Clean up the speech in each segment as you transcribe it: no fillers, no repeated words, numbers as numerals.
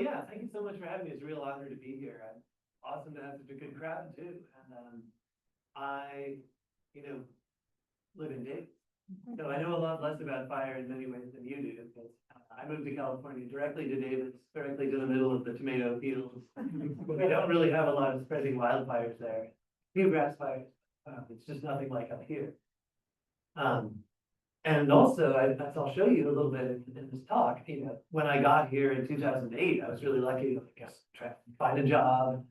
yeah, thank you so much for having me. It's a real honor to be here. Awesome to have such a good crowd too. And I, you know, live in Davis. So I know a lot less about fire in many ways than you do, because I moved to California directly to Davis, directly to the middle of the tomato fields. We don't really have a lot of spreading wildfires there. Few grass fires. It's just nothing like up here. And also, as I'll show you a little bit in this talk, you know, when I got here in 2008, I was really lucky to, I guess, try to find a job.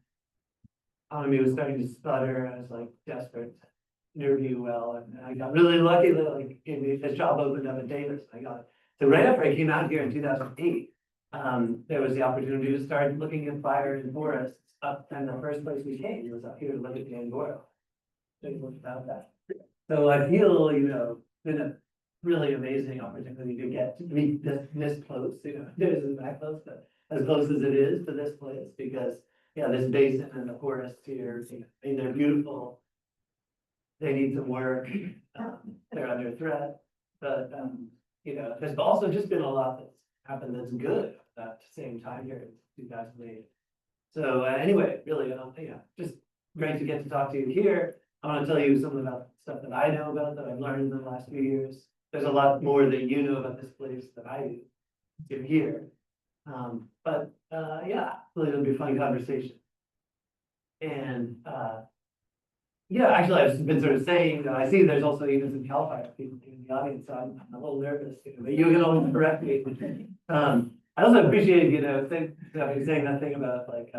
Economy was starting to sputter. I was like desperate to interview well, and I got really lucky that like this job opened up in Davis. I got it. So right after I came out here in 2008, there was the opportunity to start looking at fire in forests up, and the first place we came was up here to look at the Angora. About that. So I feel, you know, been a really amazing opportunity to get to meet this close, you know, it isn't that close, but as close as it is to this place, because yeah, this basin and the forests here, you know, I mean, they're beautiful. They need some work. They're under threat, but you know, there's also just been a lot that's happened that's good at the same time here in 2008. So anyway, really, yeah, just great to get to talk to you here. I want to tell you some about stuff that I know about that I've learned in the last few years. There's a lot more that you know about this place than I do here. Yeah, really it'll be a fun conversation. And yeah, actually I've been sort of saying that I see there's also even some CAL FIRE people in the audience, so I'm a little nervous, you know, but you can always correct me. I also appreciate, you know, saying that thing about like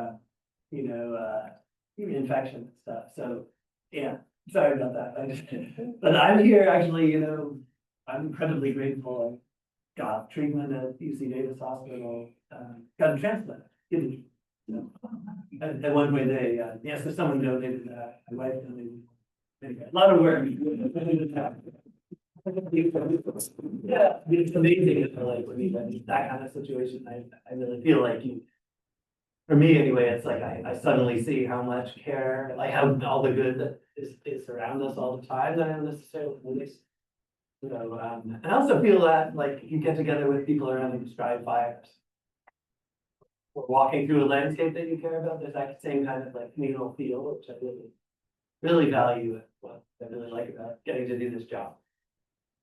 you know, infection and stuff. So yeah, sorry about that. But I'm here actually, you know, I'm incredibly grateful. I got treatment at UC Davis Hospital, got a transplant. You know, at one point they, yes, if someone donated that, my wife donated. Anyway, a lot of work. Yeah, it's amazing. Like when you in that kind of situation, I really feel like you. For me, anyway, it's like I suddenly see how much care, like how all the good that is around us all the time that I don't necessarily notice. So, and I also feel that like you get together with people around and describe fires. Or walking through a landscape that you care about, there's that same kind of like communal feel, which I really value. What I really like about getting to do this job.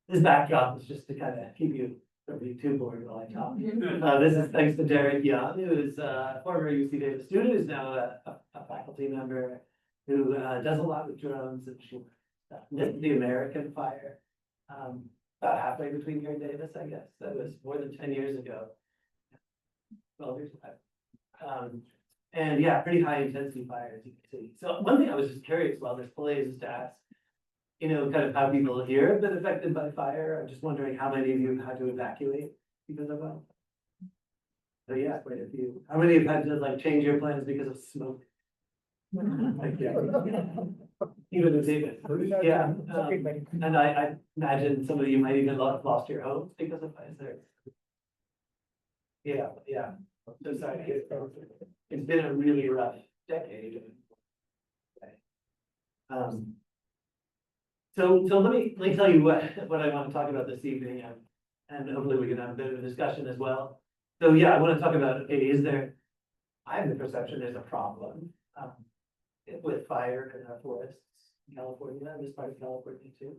This backdrop is just to kind of keep you from being too bored while I talk. This is thanks to Derek Young, who is a former UC Davis student, who's now a faculty member who does a lot with drones and the American fire. About halfway between here and Davis, I guess. That was more than 10 years ago. 12 years ago. And yeah, pretty high intensity fire, as you can see. So one thing I was just curious while this plays is to ask, you know, kind of how people here have been affected by fire. I'm just wondering how many of you have had to evacuate because of that. So yeah, quite a few. How many have had to like change your plans because of smoke? Like, yeah. Even in Davis. Yeah. And I imagine some of you might even lost your homes because of fire. Yeah, yeah. So sorry. It's been a really rough decade. So let me tell you what I want to talk about this evening, and hopefully we can have a bit of a discussion as well. So yeah, I want to talk about, okay, I have the perception there's a problem with fire in our forests in California, and this part of California too.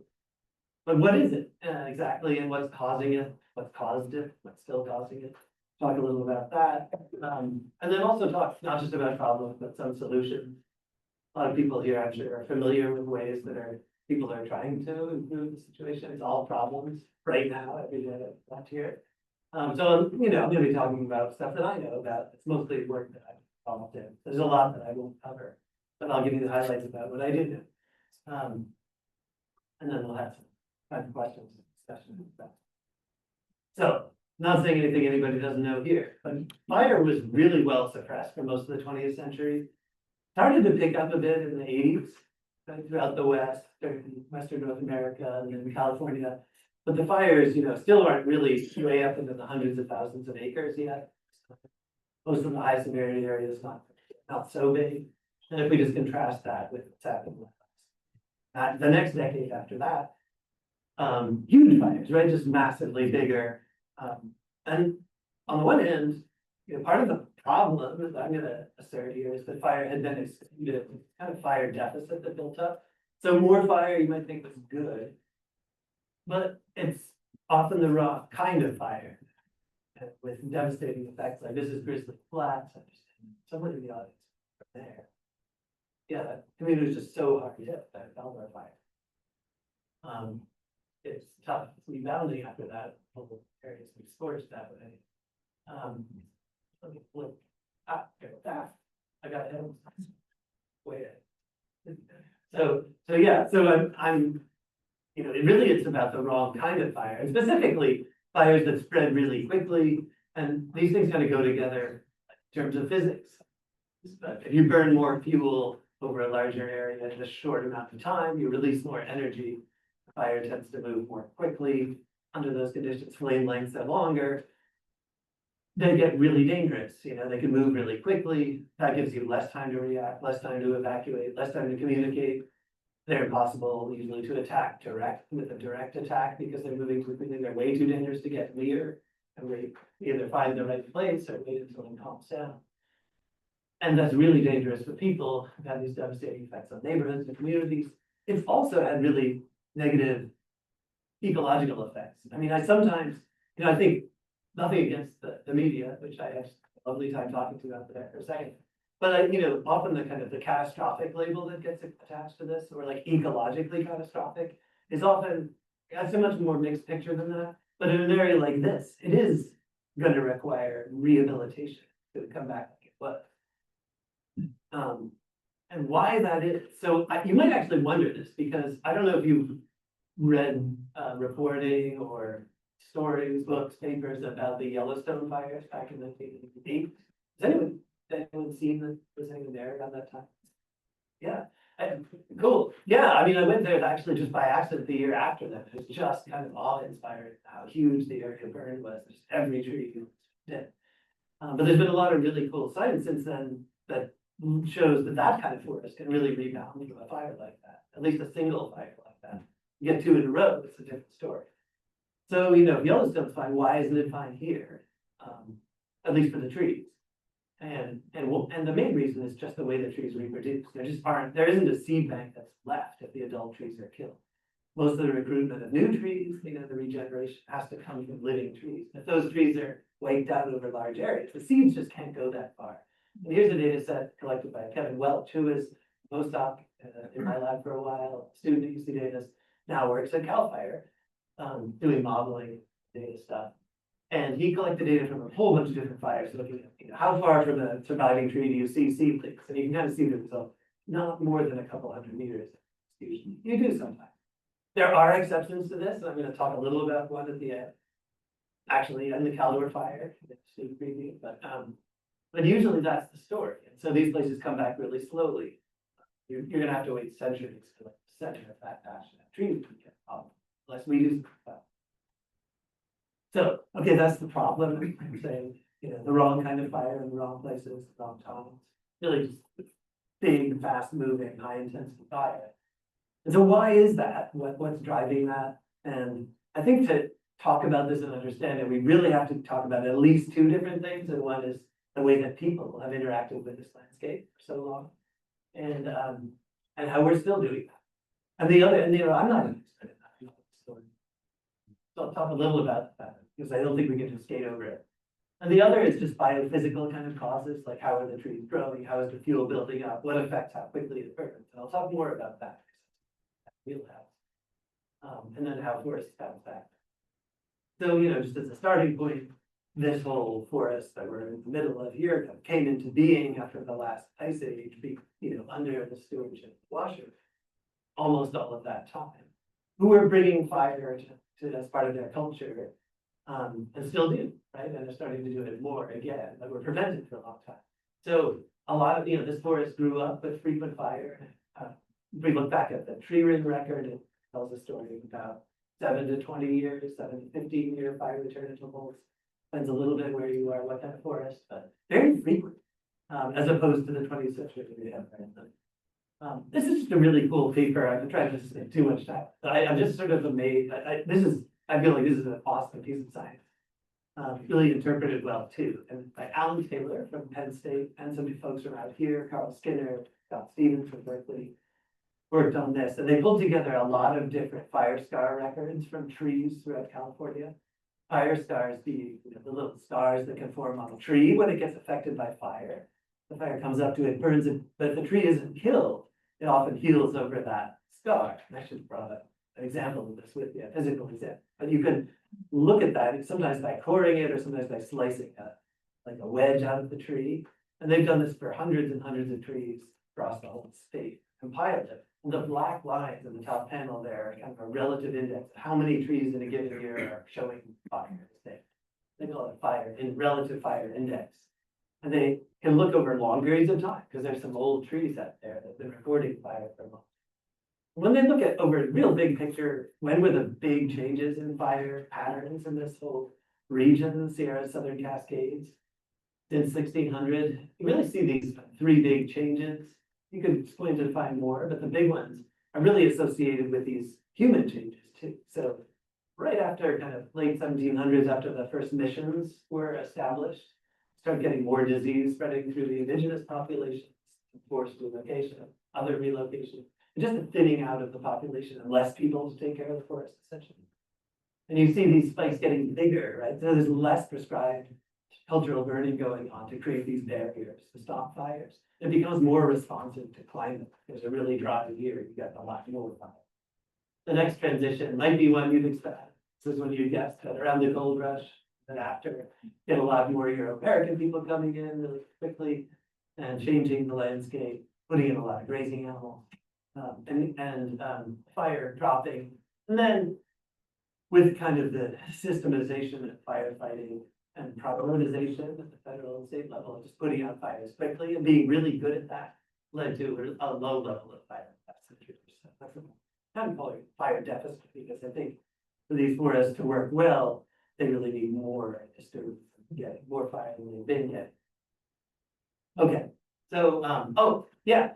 But what is it exactly, and what's causing it? What's caused it? What's still causing it? Talk a little about that, and then also talk not just about problems, but some solutions. A lot of people here, I'm sure, are familiar with ways that people are trying to improve the situation. It's all problems right now, every day left here. So, you know, I'm going to be talking about stuff that I know about. It's mostly work that I've involved in. There's a lot that I won't cover, but I'll give you the highlights about what I did. And then we'll have some time for questions and discussion. So, not saying anything anybody doesn't know here, but fire was really well suppressed for most of the 20th century. Started to pick up a bit in the 80s, throughout the West, Western North America, and then California. But the fires, you know, still aren't really way up into the hundreds of thousands of acres yet. Most of the high severity areas not so big. And if we just contrast that with what's happening the next decade after that, huge fires, right? Just massively bigger. And on the one hand, you know, part of the problem, as I'm gonna assert here, is that fire had been excluded, kind of fire deficit that built up. So more fire you might think was good, but it's often the wrong kind of fire. With devastating effects, like this is Grizzly Flats, someone in the audience from there. Yeah, I mean, it was just so hard hit by Wildfire fire. It's tough, it's rebounding after that, whole areas we scorched that way. Let me look, I got him. Wait. So yeah, so I'm, you know, it really it's about the wrong kind of fire, and specifically fires that spread really quickly, and these things kind of go together in terms of physics. But if you burn more fuel over a larger area in a short amount of time, you release more energy. Fire tends to move more quickly. Under those conditions, flame lengths are longer. They get really dangerous, you know, they can move really quickly. That gives you less time to react, less time to evacuate, less time to communicate. They're impossible usually to attack with a direct attack because they're moving quickly. They're way too dangerous to get near. And we either find the right place or wait until it calms down. And that's really dangerous for people who've had these devastating effects on neighborhoods and communities. It's also had really negative ecological effects. I mean, I sometimes, you know, I think nothing against the media, which I have a lovely time talking to after that for a second. But you know, often the kind of the catastrophic label that gets attached to this, or like ecologically catastrophic, is often has so much more mixed picture than that. But in an area like this, it is going to require rehabilitation to come back like it was. And why that is, so you might actually wonder this, because I don't know if you've read reporting or stories, books, papers about the Yellowstone fires back in 1988. Has anyone seen the, was anyone there around that time? Yeah, cool. Yeah, I mean, I went there actually just by accident the year after that. It was just kind of awe-inspiring how huge the area burned was. Just every tree was dead. But there's been a lot of really cool science since then that shows that that kind of forest can really rebound from a fire like that, at least a single fire like that. You get two in a row, it's a different story. So, you know, if Yellowstone's fine, why isn't it fine here? At least for the trees. And the main reason is just the way the trees reproduce. There isn't a seed bank that's left if the adult trees are killed. Most of the recruitment of new trees, you know, the regeneration has to come from living trees. If those trees are wiped out over large areas, the seeds just can't go that far. And here's a data set collected by Kevin Welch, who is a postdoc in my lab for a while, student at UC Davis, now works at Cal Fire, doing modeling data stuff. And he collected data from a whole bunch of different fires, looking at, you know, how far from a surviving tree do you see seedlings? And you can kind of see the result, not more than a couple hundred meters. Usually, you do sometimes. There are exceptions to this, and I'm going to talk a little about one at the end. Actually, in the Caldor fire, but usually that's the story. And so these places come back really slowly. You're going to have to wait centuries to like the center of that patch of trees to get up, unless we do something. So, okay, that's the problem. I'm saying, you know, the wrong kind of fire in the wrong places, the wrong times. Really just big, fast moving, high intensity fire. And so why is that? What's driving that? And I think to talk about this and understand it, we really have to talk about at least two different things. And one is the way that people have interacted with this landscape for so long, and how we're still doing that. And the other, and you know, I'm not an expert in that story. So I'll talk a little about that because I don't think we can just skate over it. And the other is just biophysical kind of causes, like how are the trees growing, how is the fuel building up, what affects how quickly it burns. And I'll talk more about that. And then how forests bounce back. So, you know, just as a starting point, this whole forest that we're in the middle of here came into being after the last ice age, you know, under the stewardship of Washington, almost all of that time, who were bringing fire to as part of their culture, and still do, right? And they're starting to do it more again, but were prevented for a long time. So a lot of, you know, this forest grew up with frequent fire. If we look back at the tree ring record, it tells a story about 7 to 20 years, 7 to 15 year fire return intervals. Depends a little bit where you are, what kind of forest, but very frequent, as opposed to the 20th century that we have right now. This is just a really cool paper. I've been trying to spend too much time, but I'm just sort of amazed. I feel like this is an awesome piece of science. really interpreted well too. And by Alan Taylor from Penn State and some folks from out here, Carl Skinner, Scott Stevens from Berkeley, worked on this. And they pulled together a lot of different fire scar records from trees throughout California. Fire scars being the little scars that can form on a tree when it gets affected by fire. The fire comes up to it, burns it, but if the tree isn't killed, it often heals over that scar. And I should have brought up an example of this with you, a physical example. But you can look at that sometimes by coring it or sometimes by slicing like a wedge out of the tree. And they've done this for hundreds and hundreds of trees across the whole state, compiled it. And the black lines in the top panel there are kind of a relative index of how many trees in a given year are showing fire. They call it fire in relative fire index. And they can look over long periods of time because there's some old trees out there that have been recording fire for long. When they look at over a real big picture, when were the big changes in fire patterns in this whole region, the Sierra Southern Cascades, since 1600, you really see these three big changes. You could explain to define more, but the big ones are really associated with these human changes too. So right after kind of late 1700s, after the first missions were established, started getting more disease spreading through the indigenous populations, forced relocation, other relocation, and just the thinning out of the population and less people to take care of the forest, essentially. And you see these spikes getting bigger, right? So there's less prescribed cultural burning going on to create these barriers to stop fires. It becomes more responsive to climate. There's a really dry year, you get a lot more fire. The next transition might be one you'd expect. This is when you guessed that around the gold rush, and after, get a lot more Euro-American people coming in really quickly and changing the landscape, putting in a lot of grazing animals, and fire dropping. And then with kind of the systematization of firefighting and prioritization at the federal and state level, just putting out fires quickly and being really good at that led to a low level of fire. That's kind of call it fire deficit, because I think for these forests to work well, they really need more just to get more fire than they've been getting. Okay, so oh yeah,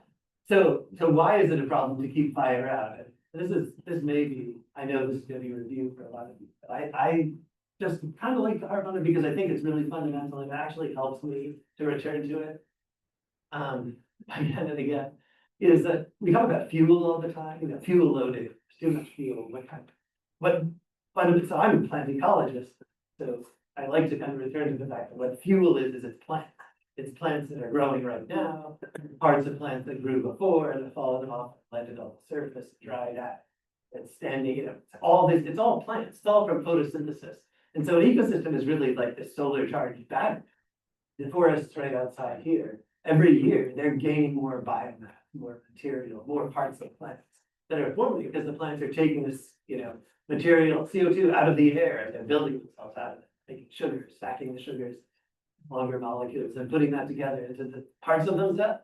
so why is it a problem to keep fire out? This may be, I know this is going to be reviewed for a lot of you, but I just kind of like to harp on it because I think it's really fundamental. It actually helps me to return to it again and again. Is that we talk about fuel all the time, fuel loading, too much fuel, so I'm a plant ecologist, so I like to kind of return to the fact that what fuel is it's plants. It's plants that are growing right now, parts of plants that grew before and have fallen off, landed on the surface, dried out. It's standing, it's all this, it's all plants, it's all from photosynthesis. And so an ecosystem is really like this solar charged battery. The forests right outside here, every year they're gaining more biomass, more material, more parts of plants that are forming because the plants are taking this, material, CO2 out of the air and they're building themselves out of it, making sugars, stacking the sugars, longer molecules, and putting that together into the parts of themselves.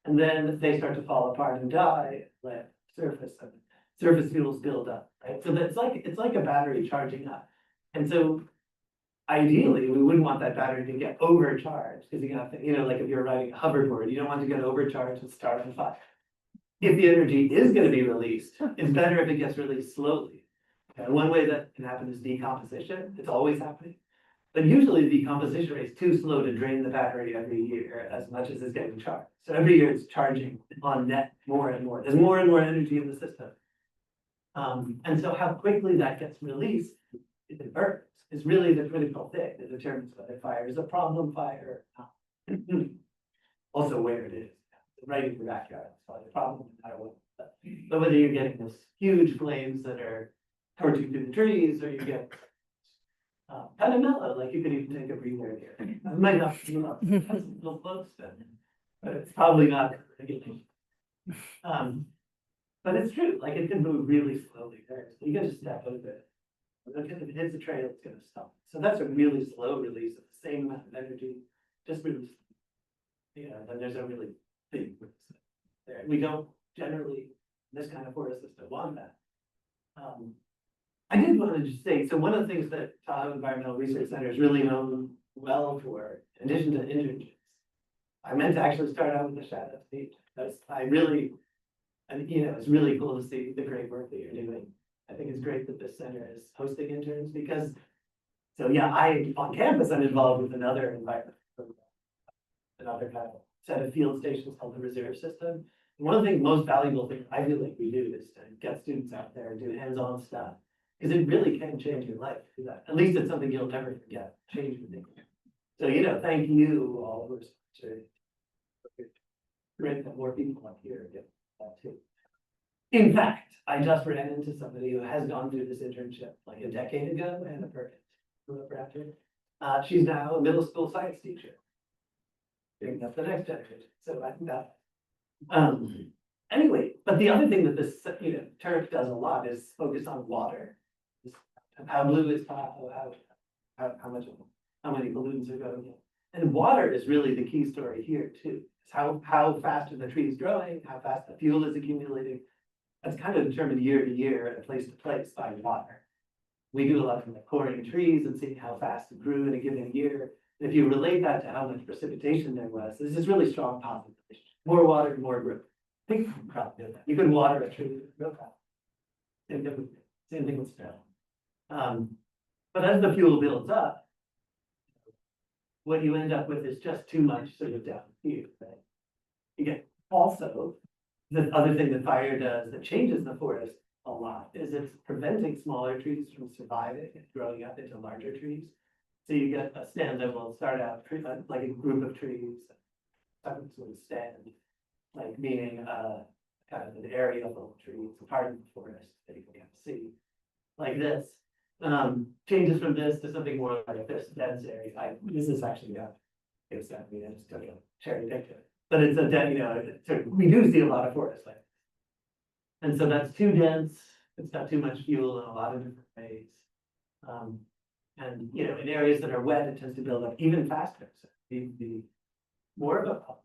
And then they start to fall apart and die, let surface and surface fuels build up, right? So that's it's like a battery charging up. And so ideally, we wouldn't want that battery to get overcharged because you have to, like if you're riding a hoverboard, you don't want to get overcharged and start on fire. If the energy is going to be released, it's better if it gets released slowly. And one way that can happen is decomposition. It's always happening. But usually the decomposition rate is too slow to drain the battery every year as much as it's getting charged. So every year it's charging on net more and more. There's more and more energy in the system. And so how quickly that gets released, if it burns, is really the critical thing that determines whether fire is a problem fire or not. Also where it is, right in your backyard, it's probably a problem no matter what. But whether you're getting this huge flames that are torching through the trees, or you get kind of mellow, like you could even take a breather here. It might not be enough, it's a little close, but it's probably not regulation. But it's true, like it can move really slowly there. So you gotta just step over it. If it hits the trail, it's gonna stop. So that's a really slow release of the same amount of energy, just really slow. Then there's a really big release there. We don't generally, this kind of forest system, want that. I did want to just say, so one of the things that Tahoe Environmental Research Center is really known well for, in addition to internships, I meant to actually start out with the shadow state. It's really cool to see the great work that you're doing. I think it's great that this center is hosting interns because So yeah, on campus, I'm involved with another environment, another kind of set of field stations called the reserve system. And one of the most valuable things I feel like we do is to get students out there and do hands-on stuff. Because it really can change your life. At least it's something you'll never forget, change the thing. So, thank you all for great that more people up here get that too. In fact, I just ran into somebody who has gone through this internship like a decade ago, Anna Perkins, grew up around here. She's now a middle school science teacher. Bringing up the next generation. So I think that. Anyway, but the other thing that this Turk does a lot is focus on water. How blue is how many balloons are going in. And water is really the key story here too. It's how fast are the trees growing, how fast the fuel is accumulating. That's kind of determined year to year and place to place by water. We do a lot of coring trees and seeing how fast it grew in a given year. And if you relate that to how much precipitation there was, this is really strong positive relationship. More water, more growth. I think you can probably do that. You can water a tree real fast. Same thing with snow. But as the fuel builds up, what you end up with is just too much sort of down here. Right? You get also the other thing that fire does that changes the forest a lot is it's preventing smaller trees from surviving and growing up into larger trees. So you get a stand that will start out like a group of trees, some sort of stand, like meaning kind of an area full of trees, part of the forest that you can see, like this. Changes from this to something more like this dense area. This is actually it's not me. I just took a cherry picked it, but it's a dense. We do see a lot of forest like this, and so that's too dense. It's got too much fuel in a lot of different ways. And in areas that are wet, it tends to build up even faster. So be more of a problem.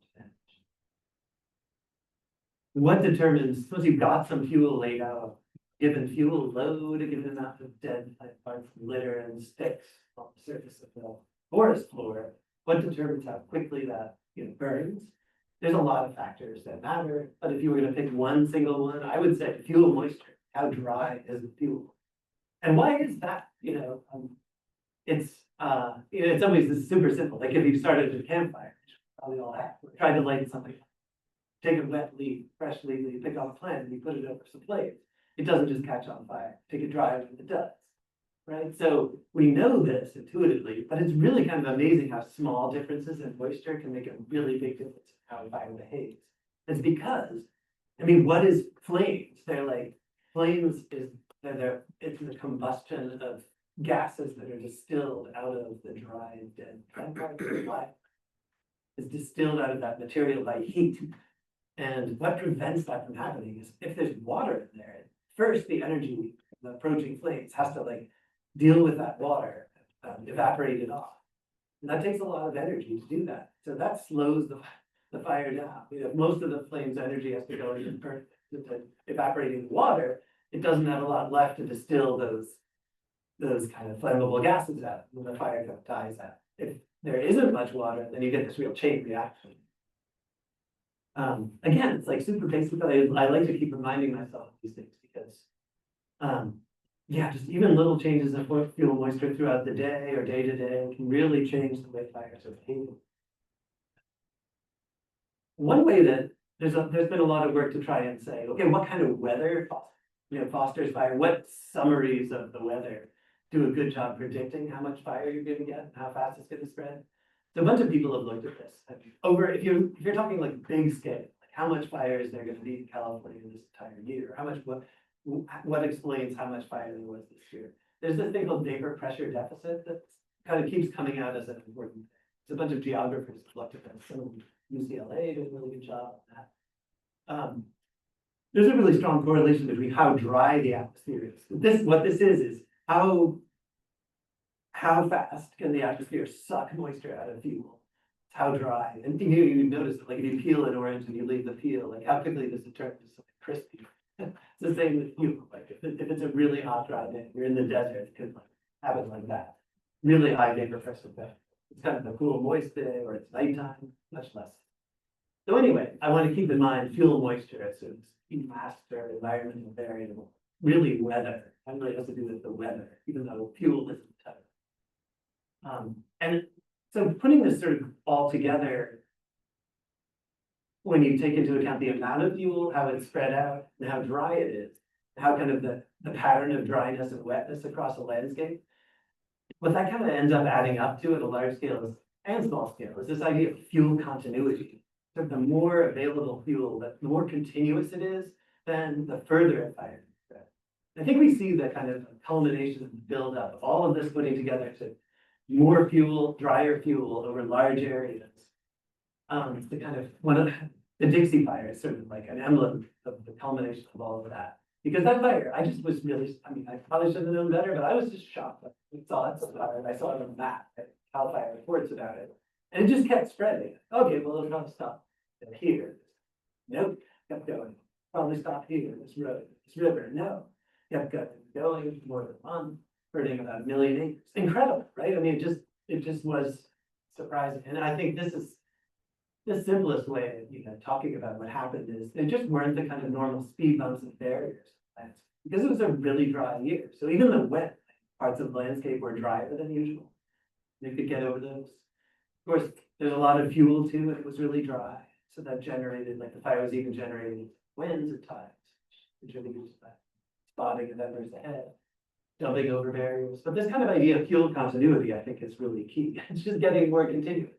What determines once you've got some fuel laid out, given fuel load, a given amount of dead plant parts, litter, and sticks on the surface of the forest floor, what determines how quickly that burns? There's a lot of factors that matter, but if you were going to pick one single one, I would say fuel moisture. How dry is the fuel? And why is that? It's in some ways it's super simple. Like if you started a campfire, which probably all have, tried to light something, take a wet leaf, fresh leaf that you pick off a plant and you put it over some flames. It doesn't just catch on fire. Take it dry and it does. Right? So we know this intuitively, but it's really kind of amazing how small differences in moisture can make a really big difference in how fire behaves. It's because, what is flames? They're like flames it's the combustion of gases that are distilled out of the dry and dead plant parts of life. It's distilled out of that material by heat. And what prevents that from happening is if there's water in there, first the energy, the approaching flames has to deal with that water, evaporate it off. And that takes a lot of energy to do that. So that slows the fire down. If most of the flame's energy has to go into evaporating the water, it doesn't have a lot left to distill those kind of flammable gases out when the fire dies out. If there isn't much water, then you get this real chain reaction. Again, it's like super basic, but I like to keep reminding myself of these things because, just even little changes in fuel moisture throughout the day or day to day can really change the way fires are behaving. One way that there's been a lot of work to try and say, okay, what kind of weather fosters fire? What summaries of the weather do a good job predicting how much fire you're going to get and how fast it's going to spread? So a bunch of people have looked at this. If you're talking like big scale, like how much fire is there going to be in California this entire year? What explains how much fire there was this year? There's this thing called vapor pressure deficit that kind of keeps coming out as an important thing. It's a bunch of geographers looked at this. Some of UCLA did a really good job on that. There's a really strong correlation between how dry the atmosphere is. What this is how fast can the atmosphere suck moisture out of fuel? How dry? And you notice that, like if you peel an orange and you leave the peel, like how quickly does it turn into something crispy? It's the same with fuel. Like if it's a really hot, dry day, you're in the desert, it could happen like that. Really high vapor pressure. It's kind of a cool, moist day, or it's nighttime, much less. So anyway, I want to keep in mind fuel moisture as a master environmental variable. Really weather. It really has to do with the weather, even though fuel isn't And so putting this sort of all together, when you take into account the amount of fuel, how it's spread out, and how dry it is, how kind of the pattern of dryness and wetness across the landscape, what that kind of ends up adding up to at a large scale and small scale is this idea of fuel continuity. So the more available fuel, the more continuous it is, then the further it fires. I think we see the kind of culmination of the buildup of all of this putting together to more fuel, drier fuel over large areas. The kind of one of the Dixie fire is sort of like an emblem of the culmination of all of that. Because that fire, I just was really, I mean, I probably should have known better, but I was just shocked. I saw it about it. I saw it on the map, Wildfire reports about it. And it just kept spreading. Okay, well, it'll probably stop here. Nope, kept going. Probably stop here, this road, this river. No, kept going more than a month, hurting about 1 million acres. Incredible, right? I mean, it just was surprising. And I think this is the simplest way of, talking about what happened is they just weren't the kind of normal speed bumps and barriers. Because it was a really dry year. So even the wet parts of the landscape were drier than usual. They could get over those. Of course, there's a lot of fuel too, and it was really dry. So that generated, like the fire was even generating winds at times, which really used that spotting of embers ahead, jumping over barriers. But this kind of idea of fuel continuity, I think, is really key. It's just getting more continuous.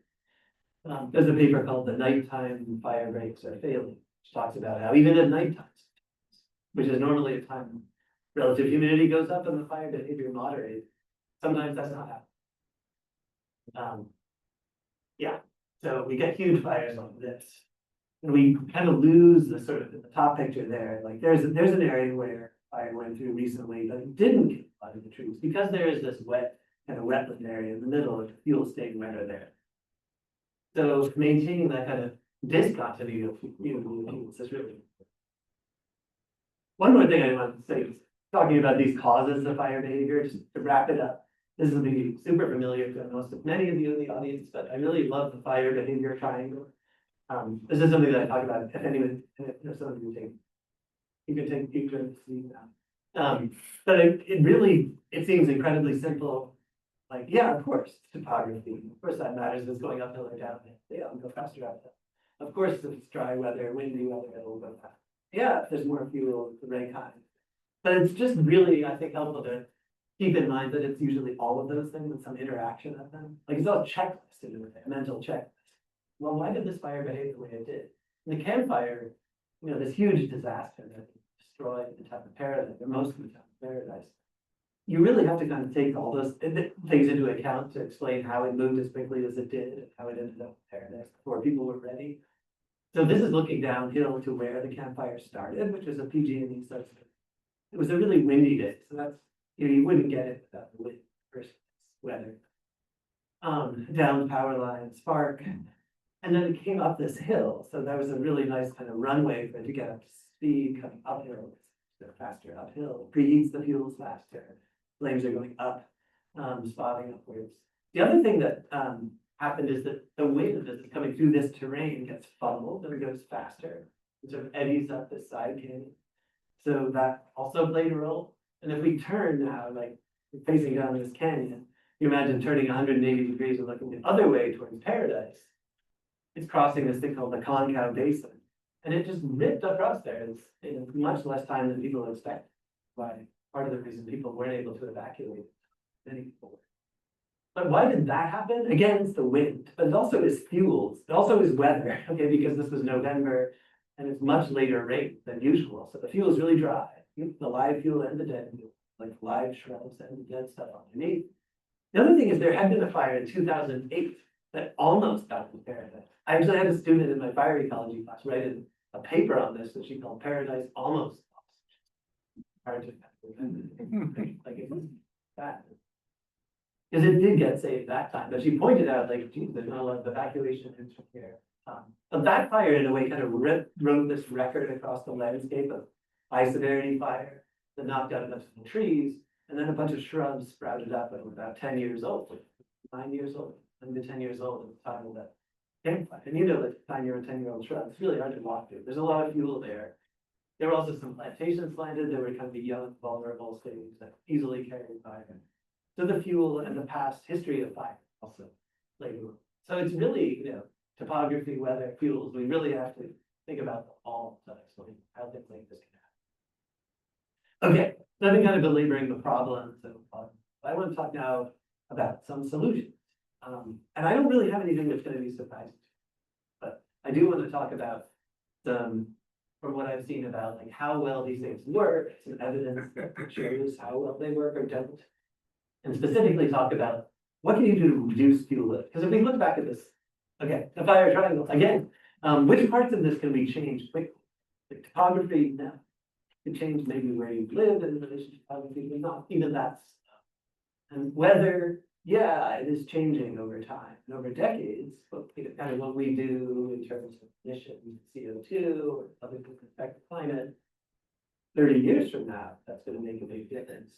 There's a paper called The Nighttime Fire Breaks Are Failing, which talks about how even at nighttime, which is normally a time when relative humidity goes up and the fire behavior moderates, sometimes that's not happening. Yeah, so we get huge fires like this. And we kind of lose the sort of the top picture there. Like there's an area where fire went through recently, but it didn't get a lot of the trees because there is this wet, kind of wetland area in the middle of the fuel staying wetter there. So maintaining that kind of discontinuity of fuels is really important. One more thing I want to say is talking about these causes of fire behavior, just to wrap it up. This will be super familiar to many of you in the audience, but I really love the fire behavior triangle. This is something that I talk about. If anyone, if some of you take, you can see that. But it really seems incredibly simple. Like, yeah, of course, topography. Of course, that matters if it's going uphill or downhill. Yeah, it'll go faster uphill. Of course, if it's dry weather, windy weather, it'll go fast. Yeah, if there's more fuel, the rate high. But it's just really, I think, helpful to keep in mind that it's usually all of those things and some interaction of them. Like it's all a checklist to do with it, a mental checklist. Well, why did this fire behave the way it did? In the campfire, this huge disaster that destroyed the town of Paradise, or most of the town of Paradise. You really have to kind of take all those things into account to explain how it moved as quickly as it did, and how it ended up in Paradise before people were ready. So this is looking downhill to where the campfire started, which is a PG&E substation. It was a really windy day, so that's, you wouldn't get it without the wind versus weather. Down the power line, spark, and then it came up this hill. So that was a really nice kind of runway for it to get up to speed, coming uphill, faster uphill, preheats the fuels faster. Flames are going up, spotting upwards. The other thing that happened is that the wind that is coming through this terrain gets funneled and it goes faster. It sort of eddies up this side canyon. So that also played a role. And if we turn now, like facing down this canyon, you imagine turning 180 degrees and looking the other way towards Paradise. It's crossing this thing called the Concow Basin. And it just ripped across there in much less time than people expected. By part of the reason people weren't able to evacuate, many people were. But why did that happen? Again, it's the wind, but it also is fuels. It also is weather, okay, because this was November and it's much later rate than usual. So the fuel is really dry. The live fuel and the dead fuel, like live shrubs and the dead stuff underneath. The other thing is there had been a fire in 2008 that almost got in Paradise. I actually had a student in my fire ecology class write a paper on this that she called Paradise Almost Lost. Hard to like it was bad. Because it did get saved that time, but she pointed out, like, geez, there's not a lot of evacuation from here. But that fire, in a way, kind of wrote this record across the landscape of high severity fire that knocked out a bunch of the trees, and then a bunch of shrubs sprouted up and were about 10 years old, 9 years old, and the 10 years old at the time of that campfire. And like 9-year-old, 10-year-old shrubs, it's really hard to walk through. There's a lot of fuel there. There were also some plantations planted that were kind of the young, vulnerable things that easily carried fire. So the fuel and the past history of fire also play a role. So it's really, topography, weather, fuels, we really have to think about all to explain how things like this can happen. Okay, so I've been kind of belaboring the problem, so I want to talk now about some solutions. And I don't really have anything that's going to be surprising, but I do want to talk about some, from what I've seen about like how well these things work, some evidence that shows how well they work or don't, and specifically talk about what can you do to reduce fuel load? Because if we look back at this, okay, the fire triangle again, which parts of this can we change quickly? The topography, no. You change maybe where you live in relation to topography, but not even that stuff. And weather, yeah, it is changing over time and over decades, but kind of what we do in terms of emissions, CO2 or other things that affect the climate, 30 years from now, that's going to make a big difference.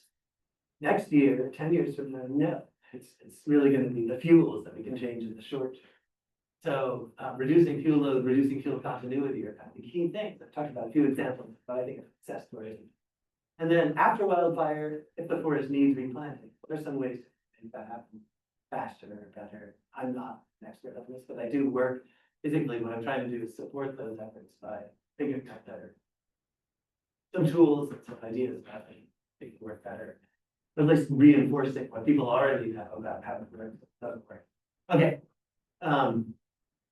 Next year, 10 years from now, no, it's really going to be the fuels that we can change in the short term. So reducing fuel load, reducing fuel continuity are kind of the key things. I've talked about a few examples, but I think it's success stories. And then after wildfire, if the forest needs replanting, there's some ways to make that happen faster or better. I'm not an expert on this, but I do work physically. What I'm trying to do is support those efforts by figuring out better some tools and some ideas about making it work better. Or at least reinforcing what people already know about how it works, doesn't work. Okay.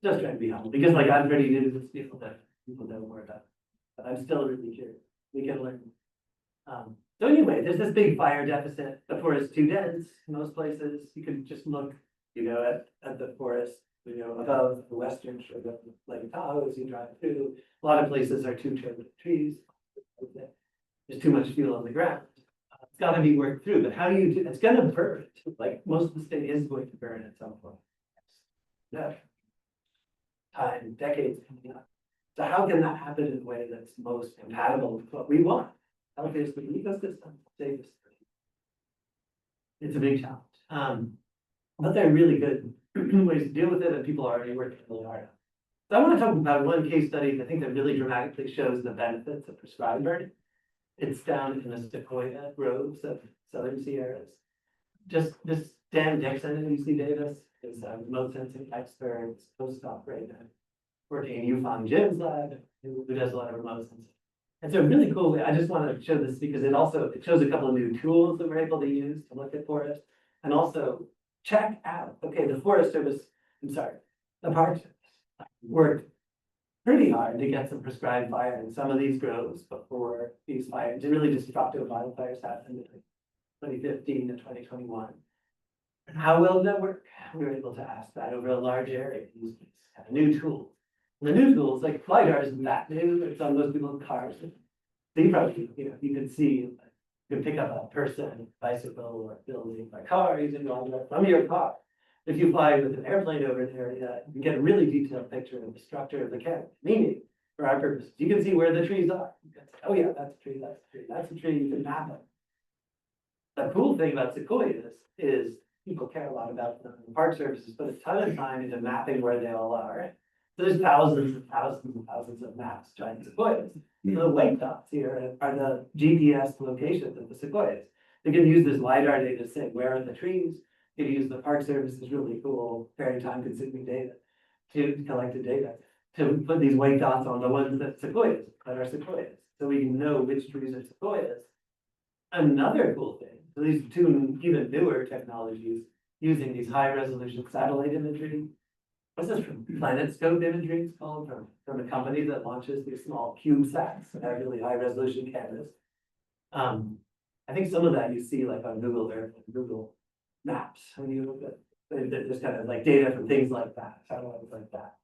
Just trying to be humble because like I'm pretty new to this field that people know more about, but I'm still really curious. We can learn. So anyway, there's this big fire deficit. The forest is too dense in most places. You could just look, at the forest, above the western shore of Lake Tahoe as you drive through. A lot of places are too trimmed with trees. There's too much fuel on the ground. It's got to be worked through, but how do you do? It's going to burn. Like most of the state is going to burn at some point. Yeah. Time, decades coming up. So how can that happen in a way that's most compatible with what we want? Healthiest for the ecosystem, safest. It's a big challenge. But they're really good ways to deal with it, and people are already working really hard on it. So I want to talk about one case study that I think that really dramatically shows the benefits of prescribed burning. It's down in the sequoia groves of southern Sierras. Just this Dan Dixon and UC Davis is a remote sensing expert, postdoc right now, working in Yufang Jim's lab, who does a lot of remote sensing. It's a really cool way. I just want to show this because it shows a couple of new tools that we're able to use to look at forests, and also check out, okay, the Park Service worked pretty hard to get some prescribed fire in some of these groves before these fires, really destructive wildfires happened between 2015 to 2021. And how well did that work? We were able to ask that over a large area, use these kind of new tools. And the new tools, like LiDAR isn't that new, it's on those people's cars. So you probably, you can see, you can pick up a person, bicycle, or building by car using LiDAR from your car. If you fly with an airplane over an area, you can get a really detailed picture of the structure of the canopy. Meaning, for our purposes, you can see where the trees are. You can say, oh yeah, that's a tree, that's a tree, that's a tree, you can map it. The cool thing about sequoias is people care a lot about them. The Park Service has put a ton of time into mapping where they all are. So there's thousands and thousands and thousands of maps trying sequoias. Mm-hmm. The white dots here are the GPS locations of the sequoias. They can use this LiDAR data to say where are the trees. You can use the Park Service's really cool, very time-consuming data to collect the data to put these white dots on the ones that are sequoias, so we can know which trees are sequoias. Another cool thing, so these two even newer technologies using these high-resolution satellite imagery. What's this from? PlanetScope imagery, it's called, from a company that launches these small CubeSats that have really high-resolution cameras. I think some of that you see like on Google Earth and Google Maps when you look at there's kind of like data from things like that, satellites like that,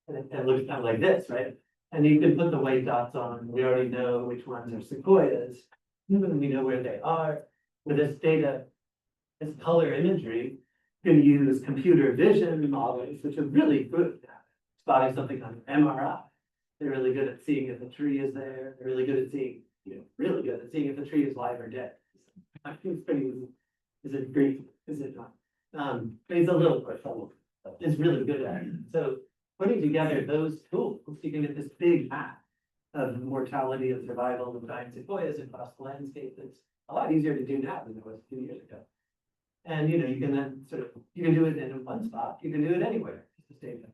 and it looks kind of like this, right? And you can put the white dots on. We already know which ones are sequoias, even we know where they are. With this data, this color imagery, you can use computer vision models, which are really good at spotting something on MRI. They're really good at seeing if the tree is there. They're really good at seeing, really good at seeing if the tree is live or dead. I think it's pretty easy. Is it great? Is it not? But it's a little bit trouble. It's really good at it. So putting together those tools, you can get this big map of mortality and survival of dying sequoias across the landscape. It's a lot easier to do now than it was 2 years ago. And, you know, you can then you can do it in one spot, you can do it anywhere, it's the same.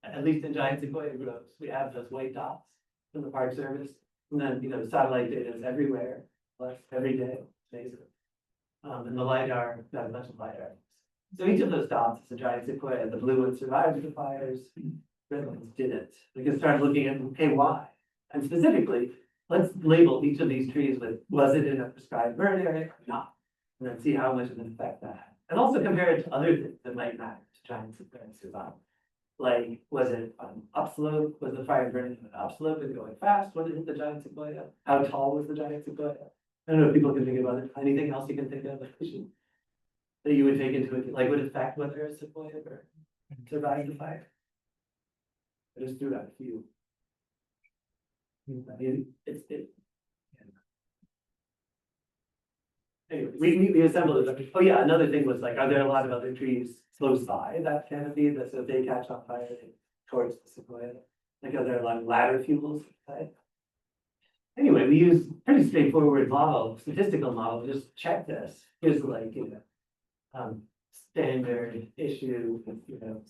At least in giant sequoia groves, we have those white dots from the Park Service, and then, you know, the satellite data is everywhere, like every day, amazing. And the LiDAR, got a bunch of LiDAR. So each of those dots is a giant sequoia. The blue one survived the fires, red ones didn't. We can start looking at, okay, why? And specifically, let's label each of these trees with, was it in a prescribed burn area or not? And then see how much of an effect that had. And also compare it to other things that might matter to giant sequoia survival. Like, was it on upslope? Was the fire burning on an upslope and going fast when it hit the giant sequoia? How tall was the giant sequoia? I don't know if people can think of anything else you can think of that you would take into it, like would affect whether a sequoia or survived the fire. I just threw out a few. I mean, anyway, we assembled it. Oh yeah, another thing was like, are there a lot of other trees close by that canopy that so if they catch on fire towards the sequoia? Like, are there a lot of ladder fuels? Right? Anyway, we use pretty straightforward model, statistical model, to just check this. Here's like, you know, standard issue, you know,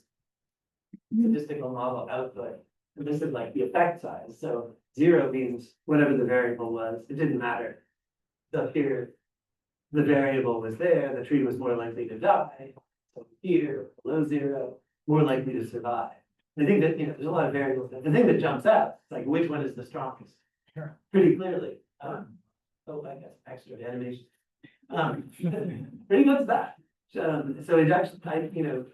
statistical model output. And this is like the effect size. So 0 means whatever the variable was, it didn't matter. So here, the variable was there, the tree was more likely to die. So here, below 0, more likely to survive. I think that, you know, there's a lot of variables. The thing that jumps out, it's like, which one is the strongest? Sure. Pretty clearly. Oh, I guess extra animation. Pretty much that. So it's actually, you know,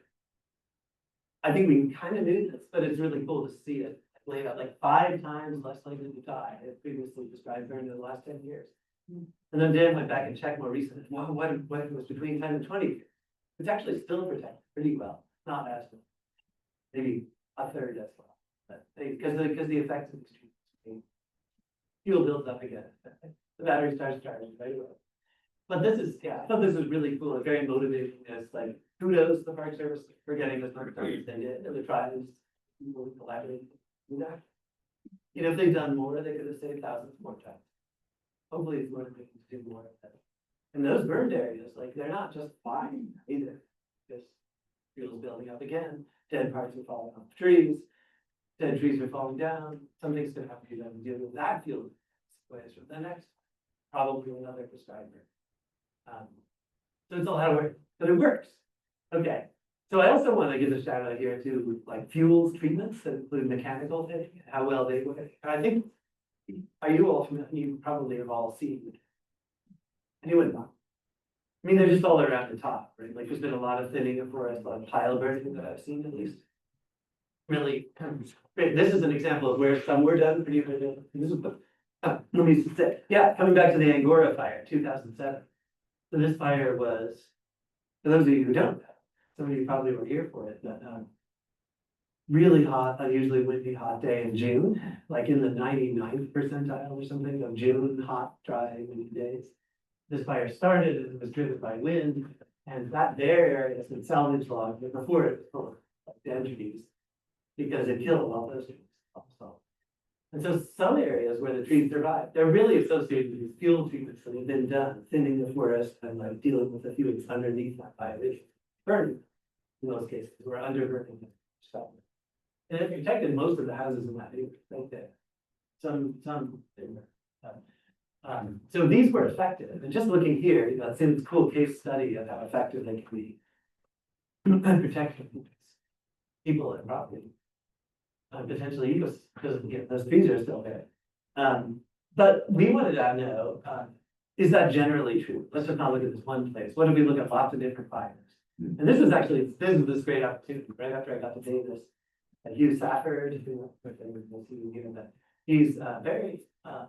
I think we kind of knew this, but it's really cool to see it laid out like 5 times less likely to die as previously described during the last 10 years. And then Dan went back and checked more recently. Well, what was between 10 and 20 years? It's actually still protected pretty well, not as well. Maybe a third as well. But because the effects of these treatments, fuel builds up again. The battery starts charging right away. But this is, yeah, I thought this was really cool and very motivating. As like, kudos to the Park Service for getting this number targets they did. And the tribes really collaborated with that. You know, if they'd done more, they could have saved thousands more times. Hopefully, it's motivating to do more of that. And those burned areas, like, they're not just fine either. Because fuel's building up again. Dead parts are falling off trees. Dead trees are falling down. Something's going to have to be done to deal with that fuel. From the next, probably another prescriber. So it's a lot of work, but it works. Okay. So I also want to give a shout out here to like fuels treatments that include mechanical things, how well they work. And I think, are you all familiar? You probably have all seen. Anyone not? I mean, they're just all around the top, right? Like there's been a lot of thinning of forest, a lot of pile burning that I've seen at least. Really, great. This is an example of where some were done pretty good. This is let me say, yeah, coming back to the Angora fire, 2007. So this fire was, for those of you who don't know, some of you probably were here for it, but really hot, unusually windy, hot day in June, like in the 99th percentile or something of June, hot, dry, windy days. This fire started and it was driven by wind, and that there area has been salvage logged before it was full of like, dead trees because it killed all those trees. Also. And so some areas where the trees survive, they're really associated with these fuel treatments that have been done, thinning the forest and like dealing with the fuels underneath that violation. Burning, in most cases, we're underburning stuff. And it protected most of the houses in that neighborhood right there. Some didn't. So these were effective. And just looking here, you know, it's a cool case study of how effective they can be protecting people and property. Potentially ecos because those trees are still there. But we wanted to know, is that generally true? Let's just not look at this one place. What if we look at lots of different fires? And this is actually, this great opportunity, right after I got to Davis. And Hugh Safford, he's a very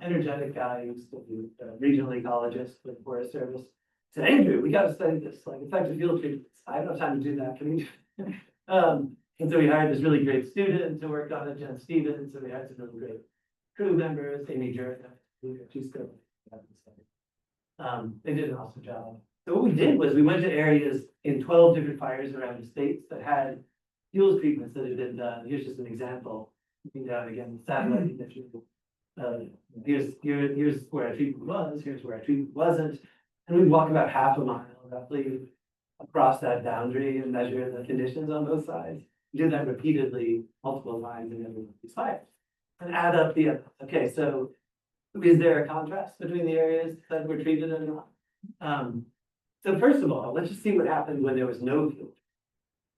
energetic guy. He used to be a regional ecologist with the Forest Service. Said, Andrew, we got to study this, like effective field treatments. I don't have time to do that. Can we do And so we hired this really great student to work on it, Jen Stevens. So we had some really great crew members, Amy Jordan, she's good. They did an awesome job. So what we did was we went to areas in 12 different fires around the states that had fuels treatments that had been done. Here's just an example. Looking down again, satellite picture. Here's where a treatment was, here's where a treatment wasn't. And we'd walk about half a mile roughly across that boundary and measure the conditions on both sides. Do that repeatedly, multiple times in every one of these fires. And add up the, okay, so is there a contrast between the areas that were treated and not? So first of all, let's just see what happened when there was no fuel.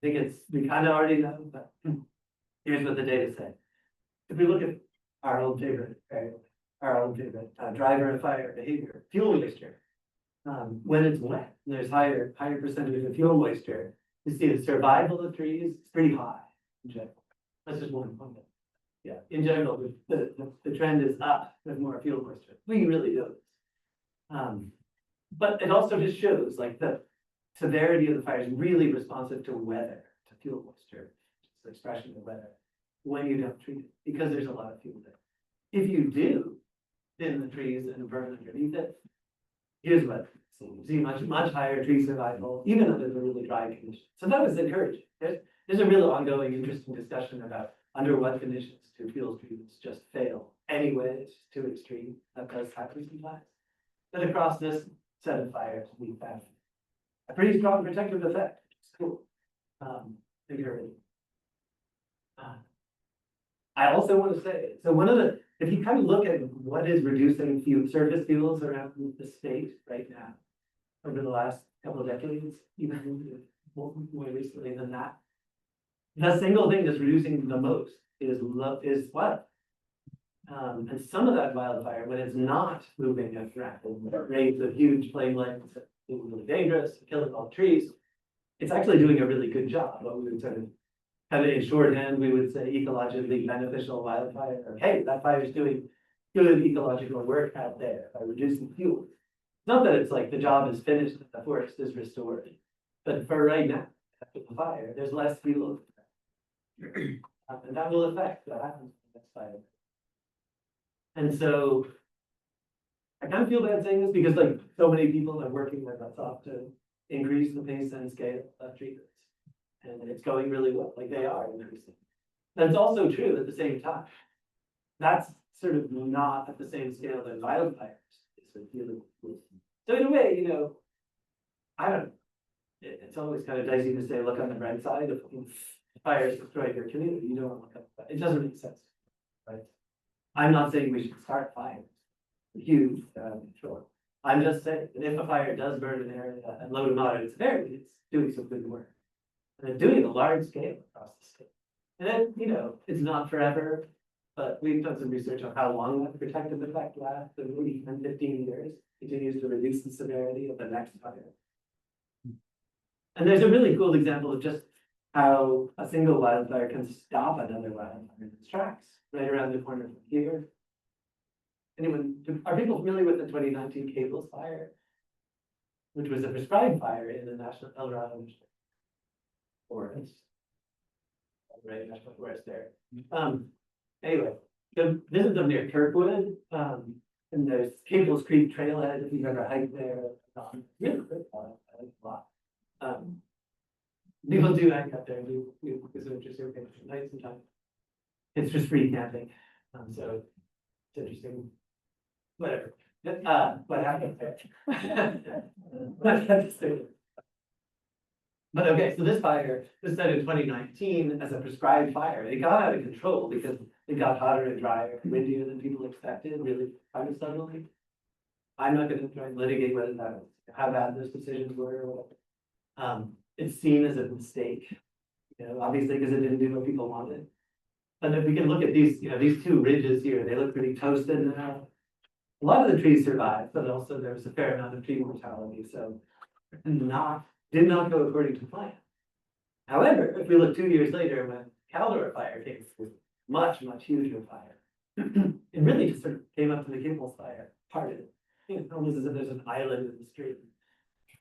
I think we kind of already know, but here's what the data say. If we look at our old favorite, driver of fire behavior, fuel moisture. When it's wet, and there's higher percentage of fuel moisture, you see the survival of trees is pretty high in general. That's just one point. Yeah, in general, the trend is up with more fuel moisture. We really know this. But it also just shows like the severity of the fire is really responsive to weather, to fuel moisture, just the expression of weather, when you don't treat it, because there's a lot of fuel there. If you do thin the trees and burn underneath it, here's what you see much higher tree survival, even under the really dry conditions. So that was encouraging. There's a real ongoing, interesting discussion about under what conditions do fuel treatments just fail. Anyway, it's just too extreme. That does happen sometimes. But across this set of fires, we found a pretty strong protective effect. It's cool. Encouraging. I also want to say, so if you kind of look at what is reducing surface fuels around the state right now, over the last couple of decades, even more recently than that, the single thing that's reducing the most is what? And some of that wildfire, when it's not moving at rapid rates of huge flame lengths, it's really dangerous, killing all the trees, it's actually doing a really good job. What we would sort of kind of in shorthand, we would say ecologically beneficial wildfire. Or, hey, that fire is doing good ecological work out there by reducing fuel. It's not that it's like the job is finished, that the forest is restored, but for right now, after the fire, there's less fuel. And that will affect what happens in the next fire. And so I kind of feel bad saying this because like so many people are working with us off to increase the pace and scale of treatments. And it's going really well, like they are increasing. That's also true at the same time. That's sort of not at the same scale that wildfires is dealing with. So in a way, I don't know. It's always kind of dicey to say, look on the bright side of fires destroy your community. You don't want to look at that. It doesn't make sense, right? I'm not saying we should start fires. Huge, sure. I'm just saying that if a fire does burn an area at low to moderate severity, it's doing some good work. And it's doing it a large scale across the state. And then, it's not forever, but we've done some research on how long that protective effect lasts, and maybe 10, 15 years, continues to reduce the severity of the next fire. And there's a really cool example of just how a single wildfire can stop another wildfire in its tracks, right around the corner from here. Are people familiar with the 2019 Cables fire, which was a prescribed fire in the National El Dorado Forest? Right, National Forest there. Anyway, this is up near Kirkwood, and there's Cables Creek Trailhead, if you've ever hiked there. Really great, I like it a lot. People do hike up there, because of interesting things at night sometimes. It's just free camping, so it's interesting. Whatever. What happened there? But okay, so this fire was set in 2019 as a prescribed fire. It got out of control because it got hotter and drier, windier than people expected, really kind of suddenly. I'm not going to try and litigate whether that was how bad those decisions were or whatever. It's seen as a mistake, obviously because it didn't do what people wanted. But if we can look at these, these two ridges here, they look pretty toasted now. A lot of the trees survived, but also there was a fair amount of tree mortality, so did not go according to plan. However, if we look 2 years later when Caldor fire came through, much huger fire, it really just sort of came up to the Cables fire, parted it. Almost as if there's an island in the street.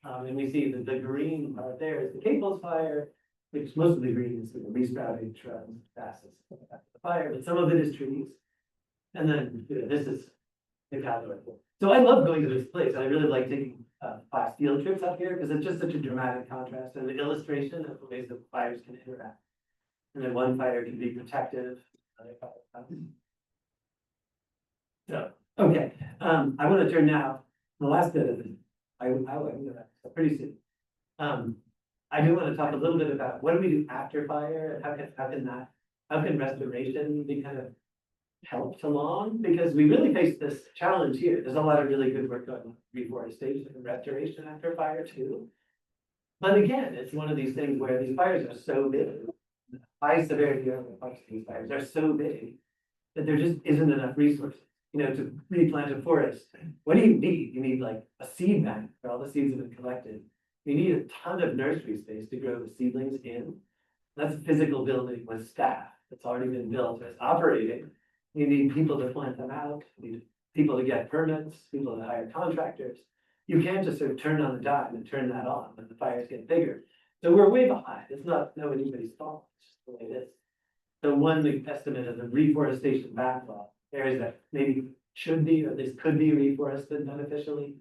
And we see that the green part there is the Cables fire, which most of the green is resprouting shrubs, grasses, the fire, but some of it is trees. And then this is the Caldor. So I love going to this place. I really like taking class field trips up here because it's just such a dramatic contrast and an illustration of the ways that fires can interact. And then one fire can be protective. So, okay, I want to turn now, the last bit of it, I pretty soon. I do want to talk a little bit about what do we do after fire, and how can restoration be kind of helped along? Because we really face this challenge here. There's a lot of really good work on reforestation and restoration after fire too. But again, it's one of these things where these fires are so big, high severity of these fires are so big that there just isn't enough resources, to replant a forest. What do you need? You need like a seed bank where all the seeds have been collected. You need a ton of nursery space to grow the seedlings in. That's a physical building with staff that's already been built, it's operating. You need people to plant them out, you need people to get permits, people to hire contractors. You can't just sort of turn on the dime and turn that on when the fires get bigger. So we're way behind. It's not anybody's fault. It's just the way it is. So one big estimate of the reforestation backlog, areas that maybe should be, or at least could be reforested beneficially.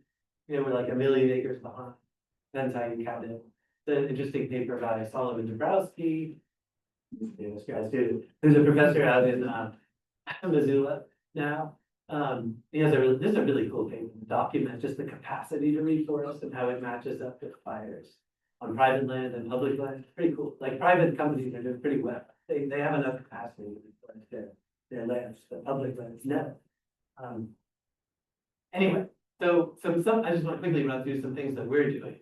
We're like 1 million acres behind. That's how you count it. The interesting paper by Solomon Dabrowski. This guy's dude. Who's a professor out in Missoula now. This is a really cool paper to document just the capacity to reforest and how it matches up with fires on private land and public land. It's pretty cool. Like private companies are doing pretty well. They have enough capacity to reforest their lands, but public lands no. Anyway, so I just want to quickly run through some things that we're doing.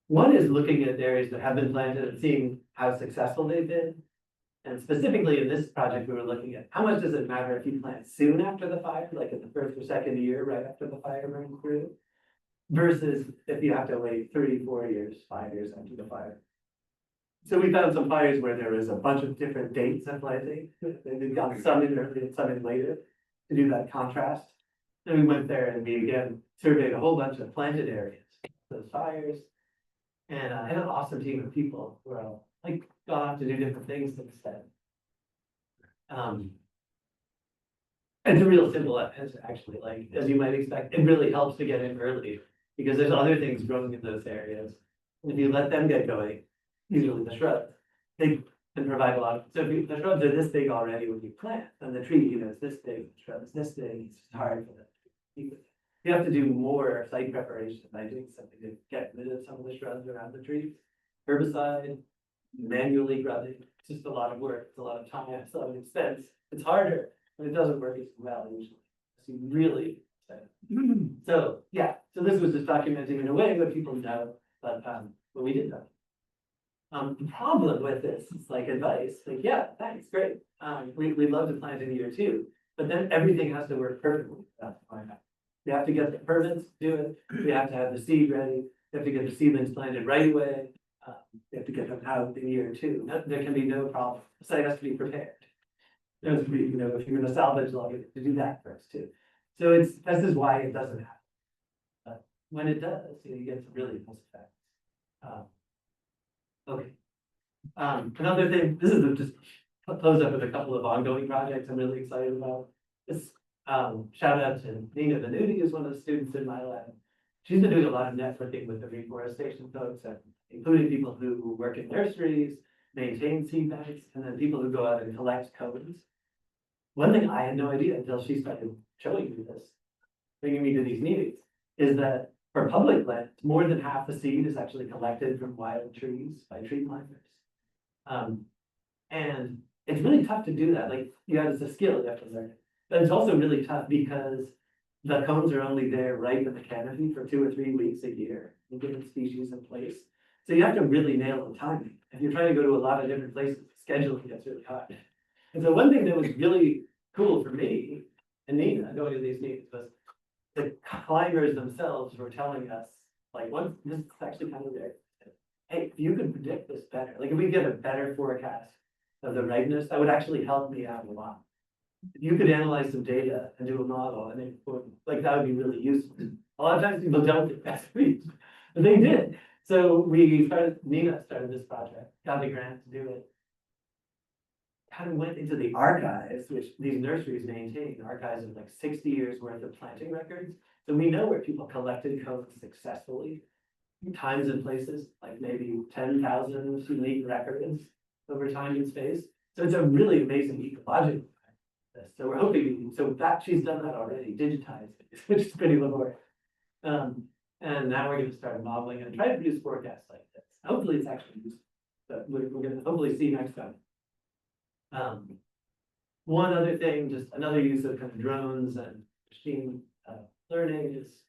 One is looking at areas that have been planted and seeing how successful they've been. And specifically in this project, we were looking at how much does it matter if you plant soon after the fire, like in the first or second year, right after the fire burns through, versus if you have to wait 3, 4 years, 5 years after the fire. So we found some fires where there was a bunch of different dates of planting. We've got some in early and some in later to do that contrast. Then we went there and we again surveyed a whole bunch of planted areas, those fires. And I had an awesome team of people who are all like gone off to do different things instead. It's a real simple answer, actually. Like, as you might expect, it really helps to get in early because there's other things growing in those areas. And if you let them get going, usually the shrubs, they can provide a lot of, so if the shrubs are this big already when you plant, and the tree, is this big, the shrub is this big, it's just hard for them to keep it. You have to do more site preparation by doing something to get rid of some of the shrubs around the trees. Herbicide, manually grubbing, it's just a lot of work, it's a lot of time, it's a lot of expense. It's harder, but it doesn't work as well usually. So you really, so yeah, so this was just documenting in a way what people know, but we did that. The problem with this is like advice, like, yeah, thanks, great. We'd love to plant in year 2, but then everything has to work perfectly. That's why you have to get the permits to do it. You have to have the seed ready. You have to get the seedlings planted right away. You have to get them out in year 2. There can be no problem. The site has to be prepared. There has to be, if you're going to salvage log it, to do that first too. So this is why it doesn't happen. But when it does, you get some really nice effects. Okay. Another thing, this is just close up with a couple of ongoing projects I'm really excited about. This shout out to Nina Venuti, who's one of the students in my lab. She's been doing a lot of networking with the reforestation folks, including people who work in nurseries, maintain seed banks, and then people who go out and collect cones. One thing I had no idea until she started showing me this, bringing me to these meetings, is that for public land, more than half the seed is actually collected from wild trees by tree climbers. And it's really tough to do that. Like, it's a skill you have to learn. But it's also really tough because the cones are only there right in the canopy for 2 or 3 weeks a year, in given species and place. So you have to really nail the timing. If you're trying to go to a lot of different places, scheduling gets really hard. And so one thing that was really cool for me and Nina going to these meetings was the climbers themselves were telling us, like, this is actually kind of there. Hey, if you could predict this better, like if we get a better forecast of the ripeness, that would actually help me out a lot. If you could analyze some data and do a model, and then like that would be really useful. A lot of times people don't get that reach, but they did. So Nina started this project, got the grant to do it. Kind of went into the archives, which these nurseries maintain, archives of like 60 years worth of planting records. So we know where people collected cones successfully, times and places, like maybe 10,000 unique records over time and space. So it's a really amazing ecological practice. So we're hoping, she's done that already, digitized it, which is pretty laborious. And now we're going to start modeling and try to produce forecasts like this. Hopefully it's actually useful, but we're gonna hopefully see next time. One other thing, just another use of kind of drones and machine learning is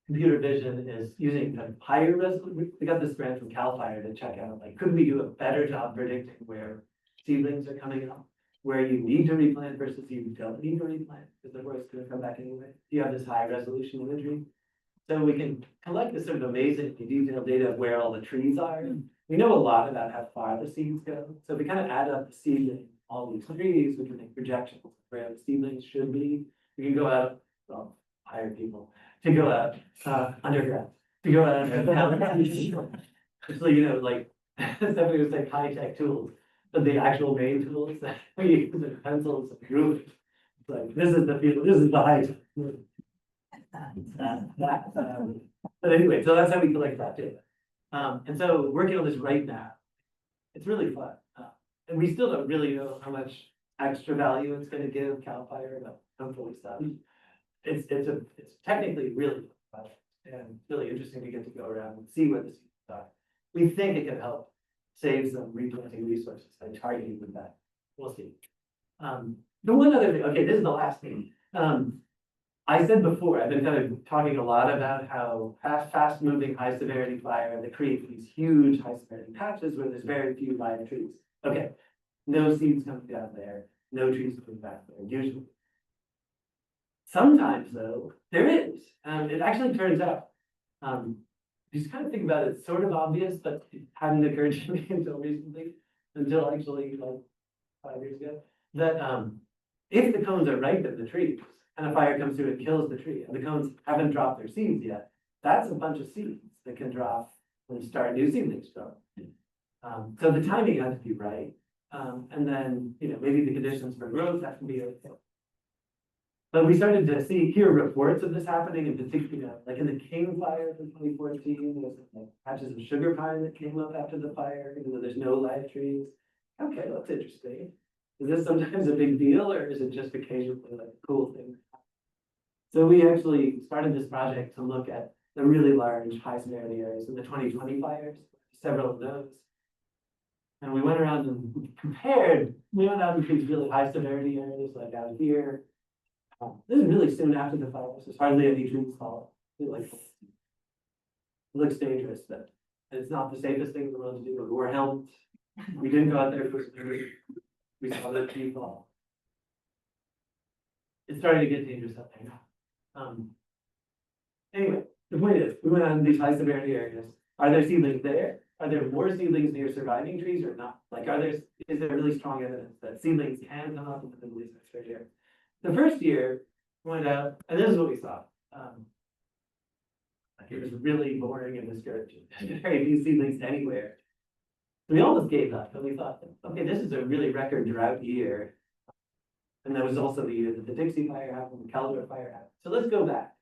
computer vision is using kind of higher resolution. We got this grant from Cal Fire to check out, like, could we do a better job predicting where seedlings are coming up, where you need to replant versus you don't need to replant, because the forest is gonna come back anyway. You have this high resolution imagery. So we can collect this sort of amazing detailed data of where all the trees are. We know a lot about how far the seeds go. So if we kind of add up the seedling, all these trees, we can make projections of where the seedlings should be. We can go out, well, hire people to go out underground, to go out and actually, you know, like somebody was like high-tech tools, but the actual main tools that we use are pencils and rulers. It's like, this is the field, this is the high-tech. But anyway, so that's how we collect that data. And so working on this right now, it's really fun. And we still don't really know how much extra value it's going to give Cal Fire, but hopefully some. It's technically really fun and really interesting to get to go around and see what the seeds are. We think it can help save some replanting resources by targeting with that. We'll see. The one other thing, okay, this is the last thing. I said before, I've been kind of talking a lot about how fast moving high severity fire that creates these huge high severity patches where there's very few live trees. Okay, no seeds coming down there, no trees coming back there, usually. Sometimes though, there is, it actually turns out, you just kind of think about it, it's sort of obvious, but it hadn't occurred to me until recently, until actually like 5 years ago, that if the cones are ripe in the trees, and a fire comes through and kills the tree, and the cones haven't dropped their seeds yet, that's a bunch of seeds that can drop and start new seedlings growing. So the timing has to be right. And then, you know, maybe the conditions for growth have to be okay. But we started to hear reports of this happening in particular, like in the King Fire from 2014, there was like patches of sugar pine that came up after the fire, even though there's no live trees. Okay, that's interesting. Is this sometimes a big deal, or is it just occasionally like a cool thing? So we actually started this project to look at the really large high severity areas in the 2020 fires, several of those. And we went around and compared, we went out into these really high severity areas like out here. This is really soon after the fires, there's hardly any trees fall. It looks dangerous, but it's not the safest thing in the world to do. We were helped. We didn't go out there for security. We saw the tree fall. It's starting to get dangerous out there now. Anyway, the point is, we went out in these high severity areas. Are there seedlings there? Are there more seedlings near surviving trees or not? Like, is there really strong evidence that seedlings can come up in the Middle East right here? The first year, we went out, and this is what we saw. Like it was really boring and discouraging. Very few seedlings anywhere. So we almost gave up, and we thought, okay, this is a really record drought year. And that was also the year that the Dixie Fire happened, the Caldor Fire happened. So let's go back.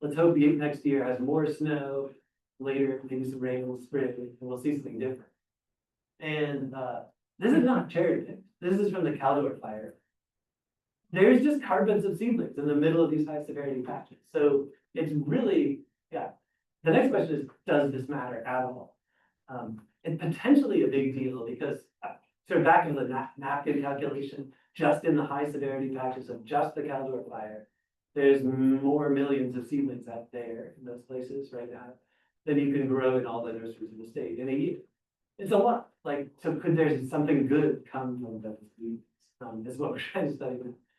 Let's hope next year has more snow, later maybe some rain in the spring, and we'll see something different. And this is not cherry picked. This is from the Caldor Fire. There's just carpets of seedlings in the middle of these high severity patches. So it's really, yeah. The next question is, does this matter at all? It's potentially a big deal because sort of back in the napkin calculation, just in the high severity patches of just the Caldor Fire, there's more millions of seedlings out there in those places right now than you can grow in all the nurseries in the state in a year. It's a lot. Like, so could there something good come from those seeds? Is what we're trying to study.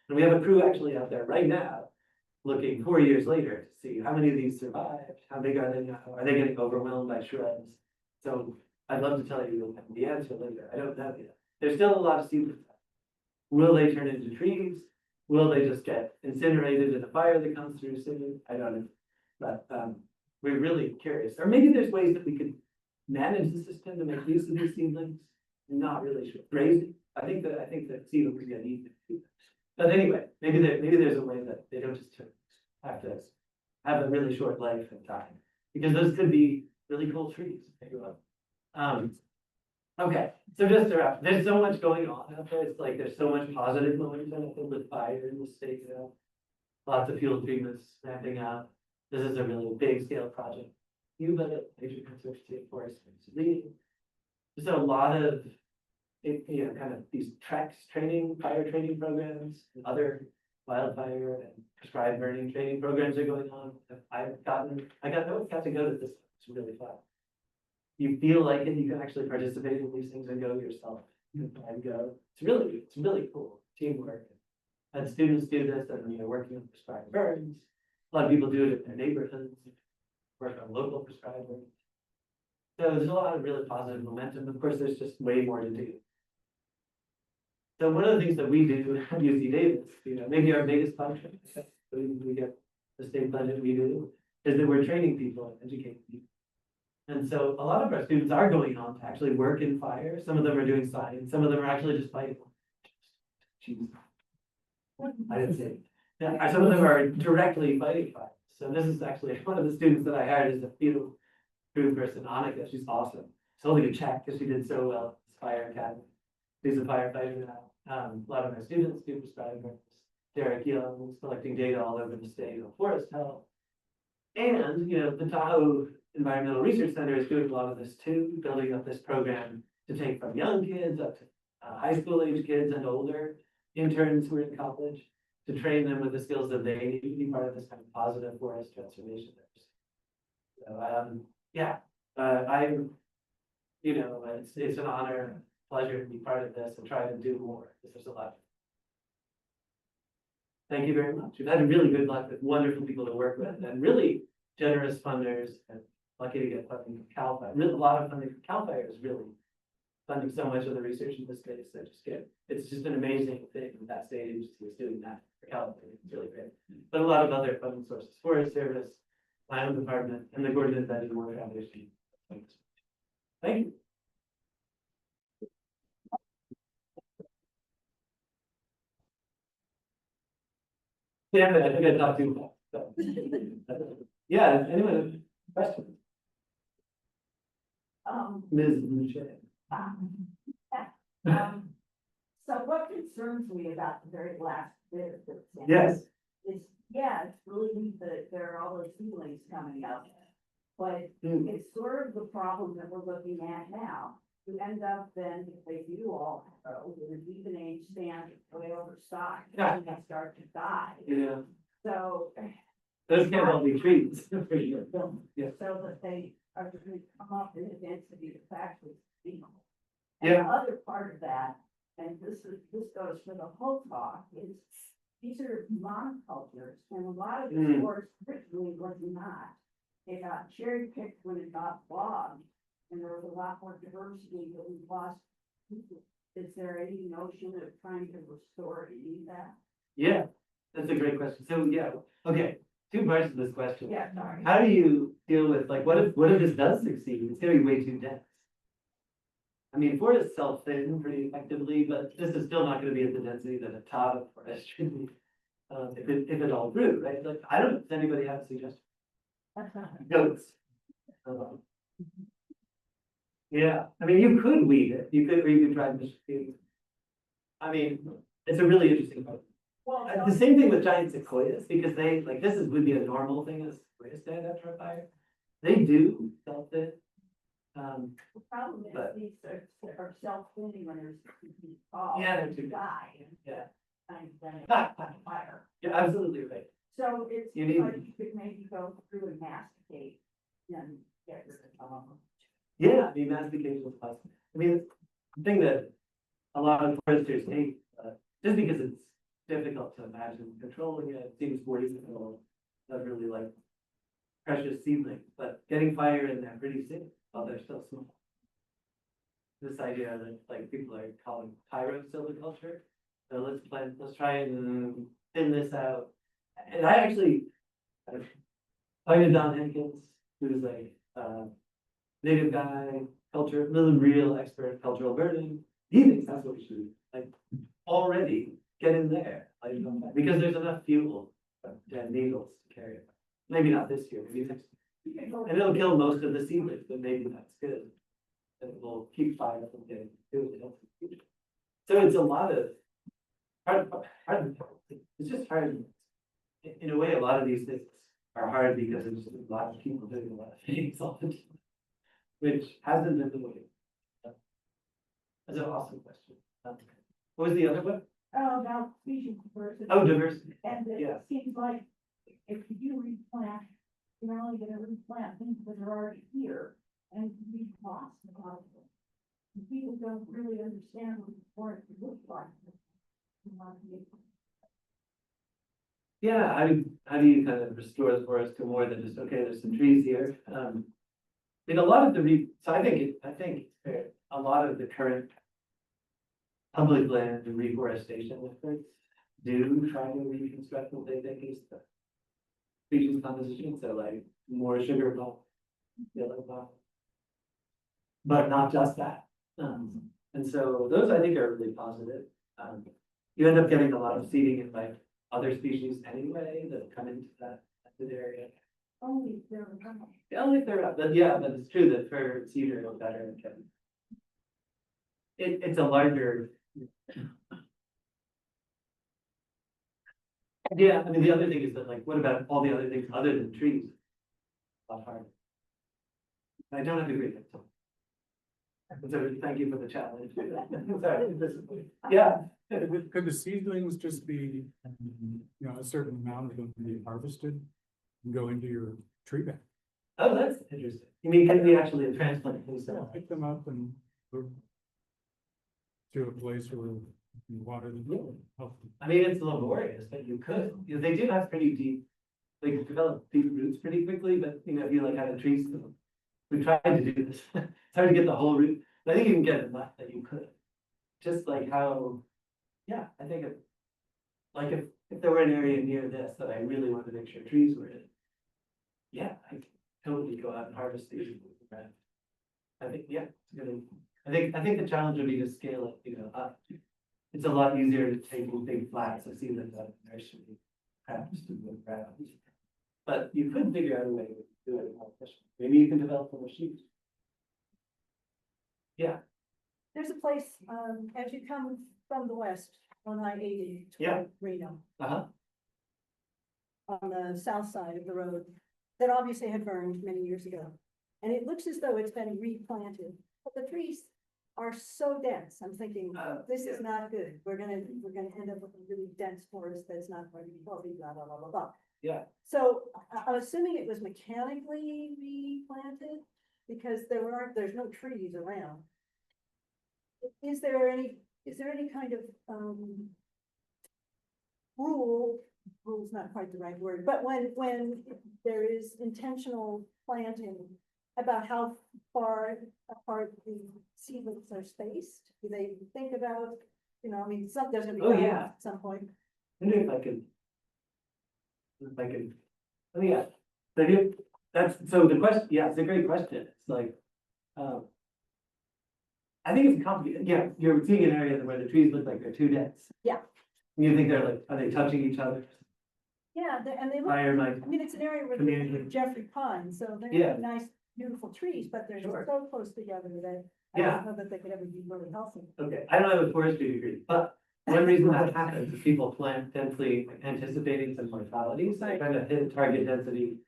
And we have a crew actually out there right now looking 4 years later to see how many of these survived, how big are they now, are they getting overwhelmed by shrubs? So I'd love to tell you the answer later. I don't know yet. There's still a lot of seedlings. Will they turn into trees? Will they just get incinerated in a fire that comes through soon? I don't know. But we're really curious. Or maybe there's ways that we could manage the system to make use of these seedlings. I'm not really sure. Grazing. I think that seedlings get eaten. But anyway, maybe there's a way that they don't just have to have a really short life and time, because those could be really cool trees. Okay, so just to wrap, there's so much going on out there. It's like there's so much positive momentum with fire in the state. You know, lots of fuel treatments ramping up. This is a really big scale project. You, but a major conservancy of forest is leading. there's a lot of, kind of these fire training programs, and other wildfire and prescribed burning training programs are going on. I got to go to this, it's really fun. You feel like it, you can actually participate in these things and go yourself and go. It's really cool teamwork. And students do this and, working on prescribed burns. A lot of people do it in their neighborhoods, work on local prescribed burns. So there's a lot of really positive momentum. Of course, there's just way more to do. So one of the things that we do at UC Davis, maybe our biggest function, we get the state budget we do, is that we're training people, educating people. And so a lot of our students are going on to actually work in fire. Some of them are doing science. Some of them are actually just fighting. Jeez. I didn't say it. Yeah, some of them are directly fighting fire. So this is actually one of the students that I hired as a field crew person, Annika. She's awesome. So only a check because she did so well at this fire academy. She's a firefighter now. A lot of my students do prescribed burns. Derek Young is collecting data all over the state on forest health. And, the Tahoe Environmental Research Center is doing a lot of this too, building up this program to take from young kids up to high school age kids and older interns who are in college to train them with the skills that they need to be part of this kind of positive forest transformation. So, I'm, it's an honor, pleasure to be part of this and try to do more because there's a lot. Thank you very much. We've had really good luck with wonderful people to work with and really generous funders, and lucky to get funding from CAL FIRE. Really, a lot of funding from CAL FIRE is really funding so much of the research in this space. It's just an amazing thing that state agency is doing that for CAL FIRE. It's really great. But a lot of other funding sources, Forest Service, my own department, and the Gordon and Betty Moore Foundation. Thank you. Yeah, I think I talked too much. So. Yeah, anyone have questions? Ms. Luce. So what concerns me about the very last bit of this Yes. is, it's really neat that there are all those seedlings coming up. But it's sort of the problem that we're looking at now. You end up then, if they do all with an even age stand way overstocked, and they start to die. Yeah. So Those can't all be trees. Yeah. so that they are going to come up in a density that's actually feasible. And Yeah. the other part of that, and this goes for the whole talk, is these are monocultures, and a lot of the forest originally was not. It got cherry picked when it got logged, and there was a lot more diversity that we lost. Is there any notion of trying to restore any of that? Yeah, that's a great question. So okay, two parts to this question. Yeah, sorry. How do you deal with what if this does succeed? It's gonna be way too dense. I mean, forests self-thin pretty effectively, but this is still not gonna be at the density that a tot of forest should be. If it all grew, right? I don't know, does anybody have a suggestion? Goats. Yeah, I mean, you could weed it, or you could try to mistreat it. I mean, it's a really interesting question. Well, The same thing with giant sequoias, because would be a normal thing as sequoias stand after a fire. They do self-thin. the problem is but- these are self-thinning when they're tall. Yeah, they're too die. Yeah. And then it's fire. You're absolutely right. So it's You need- like you could maybe go through and masticate and get rid of them. Yeah, I mean, mastication is possible. I mean, the thing that a lot of foresters hate, just because it's difficult to imagine controlling it, seems more difficult, not really like precious seedlings, but getting fire in there pretty soon while they're still small. This idea that people are calling pyrosilviculture. So let's try and thin this out. And I actually talked to Don Hankins, who's native guy, really real expert cultural burning. He thinks that's what we should do. Already get in there, because there's enough fuel and needles to carry it. Maybe not this year, maybe next year. And it'll kill most of the seedlings, but maybe that's good. And it will keep fire from getting to it. So it's a lot of hard. It's just hard. In a way, a lot of these things are hard because there's just a lot of people doing a lot of things all the time, which hasn't been the way That's an awesome question. What was the other one? About species diversity. Oh, diversity. And Yeah. it seems like if you replant, you're only gonna replant things that are already here and we've lost a lot of them. And people don't really understand what the forest looks like. Yeah, how do you kind of restore the forest to more than just, okay, there's some trees here? I mean, a lot of so I think it's fair. A lot of the current public land and reforestation efforts do try to reconstruct what they think is the species composition, so like more sugar pulp, yellow pulp. But not just that. And so those I think are really positive. You end up getting a lot of seeding in like other species anyway that come into that area. Only if they're around. Only if they're up, but yeah, but it's true that for cedar it's better. It's a larger. Yeah, I mean, the other thing is that like, what about all the other things other than trees? A lot harder. I don't have to agree with that. So thank you for the challenge. Sorry, yeah. Could the seedlings just be, a certain amount of them be harvested and go into your tree bank? Oh, that's interesting. You mean, can we actually transplant things? Pick them up and go to a place where you water them. I mean, it's laborious, but you could. They do have pretty deep. They can develop deep roots pretty quickly, but if you like have a tree stem. We tried to do this. It's hard to get the whole root, but I think you can get enough that you could. Just like how, yeah, I think if there were an area near this that I really wanted to make sure trees were in, yeah, I could totally go out and harvest these. I think, yeah, it's good. I think the challenge would be to scale it, up. It's a lot easier to take big flats. I've seen that nursery, perhaps to the ground. But you could figure out a way to do it more efficiently. Maybe you can develop a machine. Yeah. There's a place, as you come from the west on I-80 Yeah. toward Reno, Uh-huh. on the south side of the road, that obviously had burned many years ago. And it looks as though it's been replanted, but the trees are so dense. I'm thinking, this is not good. We're gonna end up with a really dense forest that's not going to be healthy, blah, blah, blah, blah, blah. Yeah. So I'm assuming it was mechanically replanted because there's no trees around. Is there any kind of, rule's not quite the right word, but when there is intentional planting about how far apart the seedlings are spaced, do they think about, there's gonna be Oh, grass yeah. at some point. I wonder if I could. Oh, yeah. So the question, yeah, it's a great question. It's like, I think it's complicated. Yeah, you're seeing an area where the trees look like they're too dense. Yeah. You think they're like, are they touching each other? Yeah, and they look, Fire might. it's an area where Community. there's Jeffrey pines, so they're Yeah. nice, beautiful trees, but they're Sure. so close together that I Yeah. don't know that they could ever be really healthy. Okay, I don't have a forestry degree, but one reason that happens is people plant densely anticipating some mortalities, they kind of hit target density.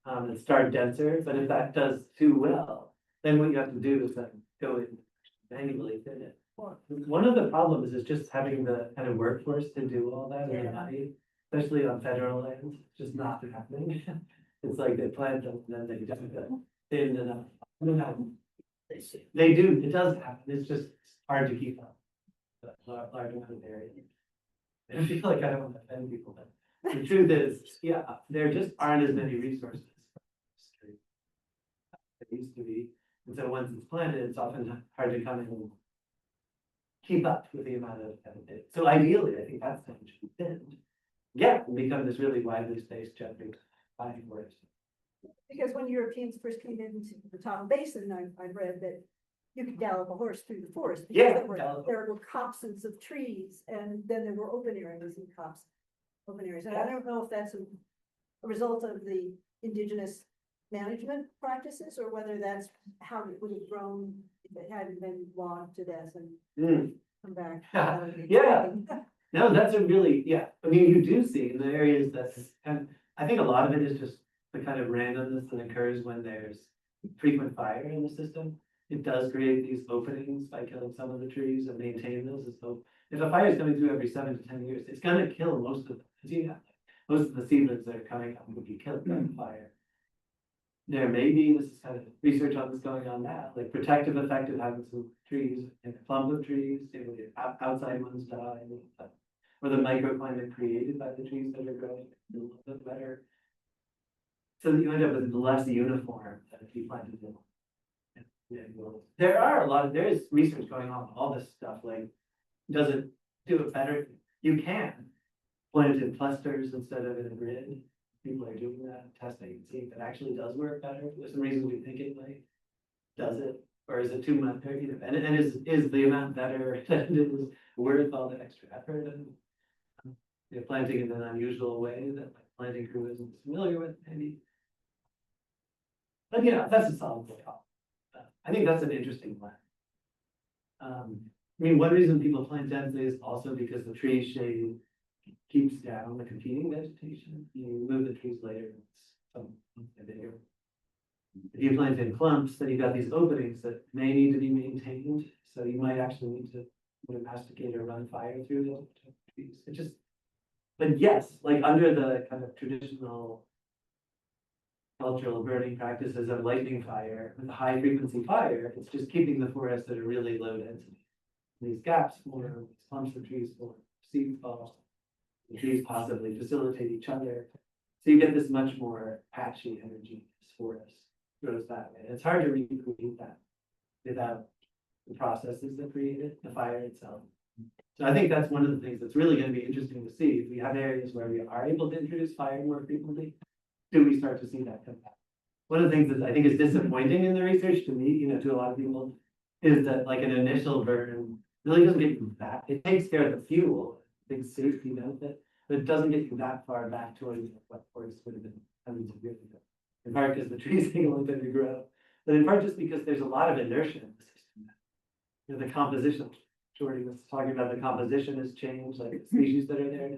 And start denser, but if that does too well, then what you have to do is then go in manually thin it. One of the problems is just having the kind of workforce to do all that in the body, especially on federal lands, it's just not happening. It's like they plant them and then they just thin enough. They do, it does happen, it's just hard to keep up. Large amount of area. I feel like I don't want to offend people, but the truth is, yeah, there just aren't as many resources. It used to be, and so once it's planted, it's often hard to kind of keep up with the amount of it. So ideally, I think that's the should be thinned. Yeah, and become this really widely spaced jumping pine forest. Because when Europeans first came into the Tahoe Basin, I've read that you could gallop a horse through the forest. Because Yeah, there were copses of trees, and then there were open areas and open areas. And I don't know if that's a result of the indigenous management practices, or whether that's how it would have grown if it hadn't been logged to death and come back. Yeah. No, that's a really, yeah, I mean, you do see in the areas and I think a lot of it is just the kind of randomness that occurs when there's frequent fire in the system. it does create these openings by killing some of the trees and maintain those. And so if a fire is coming through every 7 to 10 years, it's gonna kill most of the, most of the seedlings that are coming up would be killed by the fire. There may be, this is kind of research on this going on now, like protective effect of having some trees, and a clump of trees, outside ones die, or the microclimate created by the trees that are growing a little bit better. So that you end up with less uniform than if you planted them. There is research going on all this stuff, like, does it do it better? You can plant in clusters instead of in a grid. People are doing that, testing, and see if it actually does work better. There's some reason we think it might. Does it? Or is it too much? And is the amount better than it is worth all the extra effort and planting in an unusual way that my planting crew isn't familiar with, maybe? But that's a solid problem. I think that's an interesting one. I mean, one reason people plant densely is also because the tree shade keeps down the competing vegetation. You move the trees later, it's bigger. If you plant in clumps, then you've got these openings that may need to be maintained. So you might actually need to masticate or run fire through those trees. But yes, like under the kind of traditional cultural burning practices of lightning fire, with high frequency fire, it's just keeping the forests at a really low density. These gaps form, these clumps of trees form, seeds fall. The trees possibly facilitate each other. So you get this much more patchy energy as forest grows that way. It's hard to recreate that without the processes that create it, the fire itself. So I think that's one of the things that's really going to be interesting to see. If we have areas where we are able to introduce fire more frequently, do we start to see that come back? One of the things that I think is disappointing in the research to me, to a lot of people, is that like an initial burn really doesn't get you back. It takes care of the fuel, big safety benefit, but it doesn't get you that far back towards what forests would have been hundreds of years ago. In part because the trees take a long time to grow, but in part just because there's a lot of inertia in the system. The composition, Jordy was talking about, the composition has changed, like the species that are there now.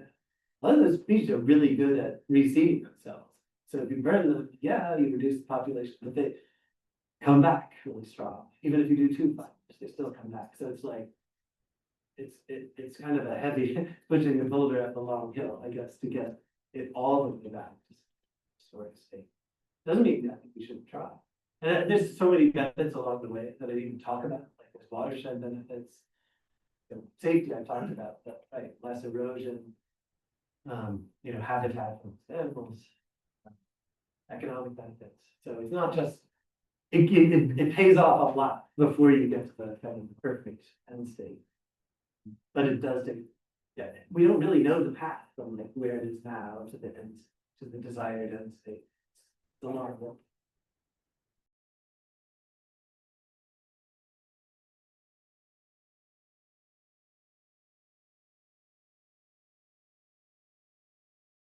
A lot of those species are really good at reseeding themselves. So if you burn them, you reduce the population, but they come back really strong. Even if you do 2 fires, they still come back. So it's like, it's kind of a heavy pushing the boulder up a long hill, I guess, to get it all the way back to historic state. Doesn't mean that we shouldn't try. And there's so many benefits along the way that I didn't even talk about, like there's watershed benefits, safety I talked about, but right, less erosion, habitat for animals, economic benefits. So it's not just, it pays off a lot before you get to the kind of perfect end state. But it does take, we don't really know the path from like where it is now to the desired end state. It's a long work.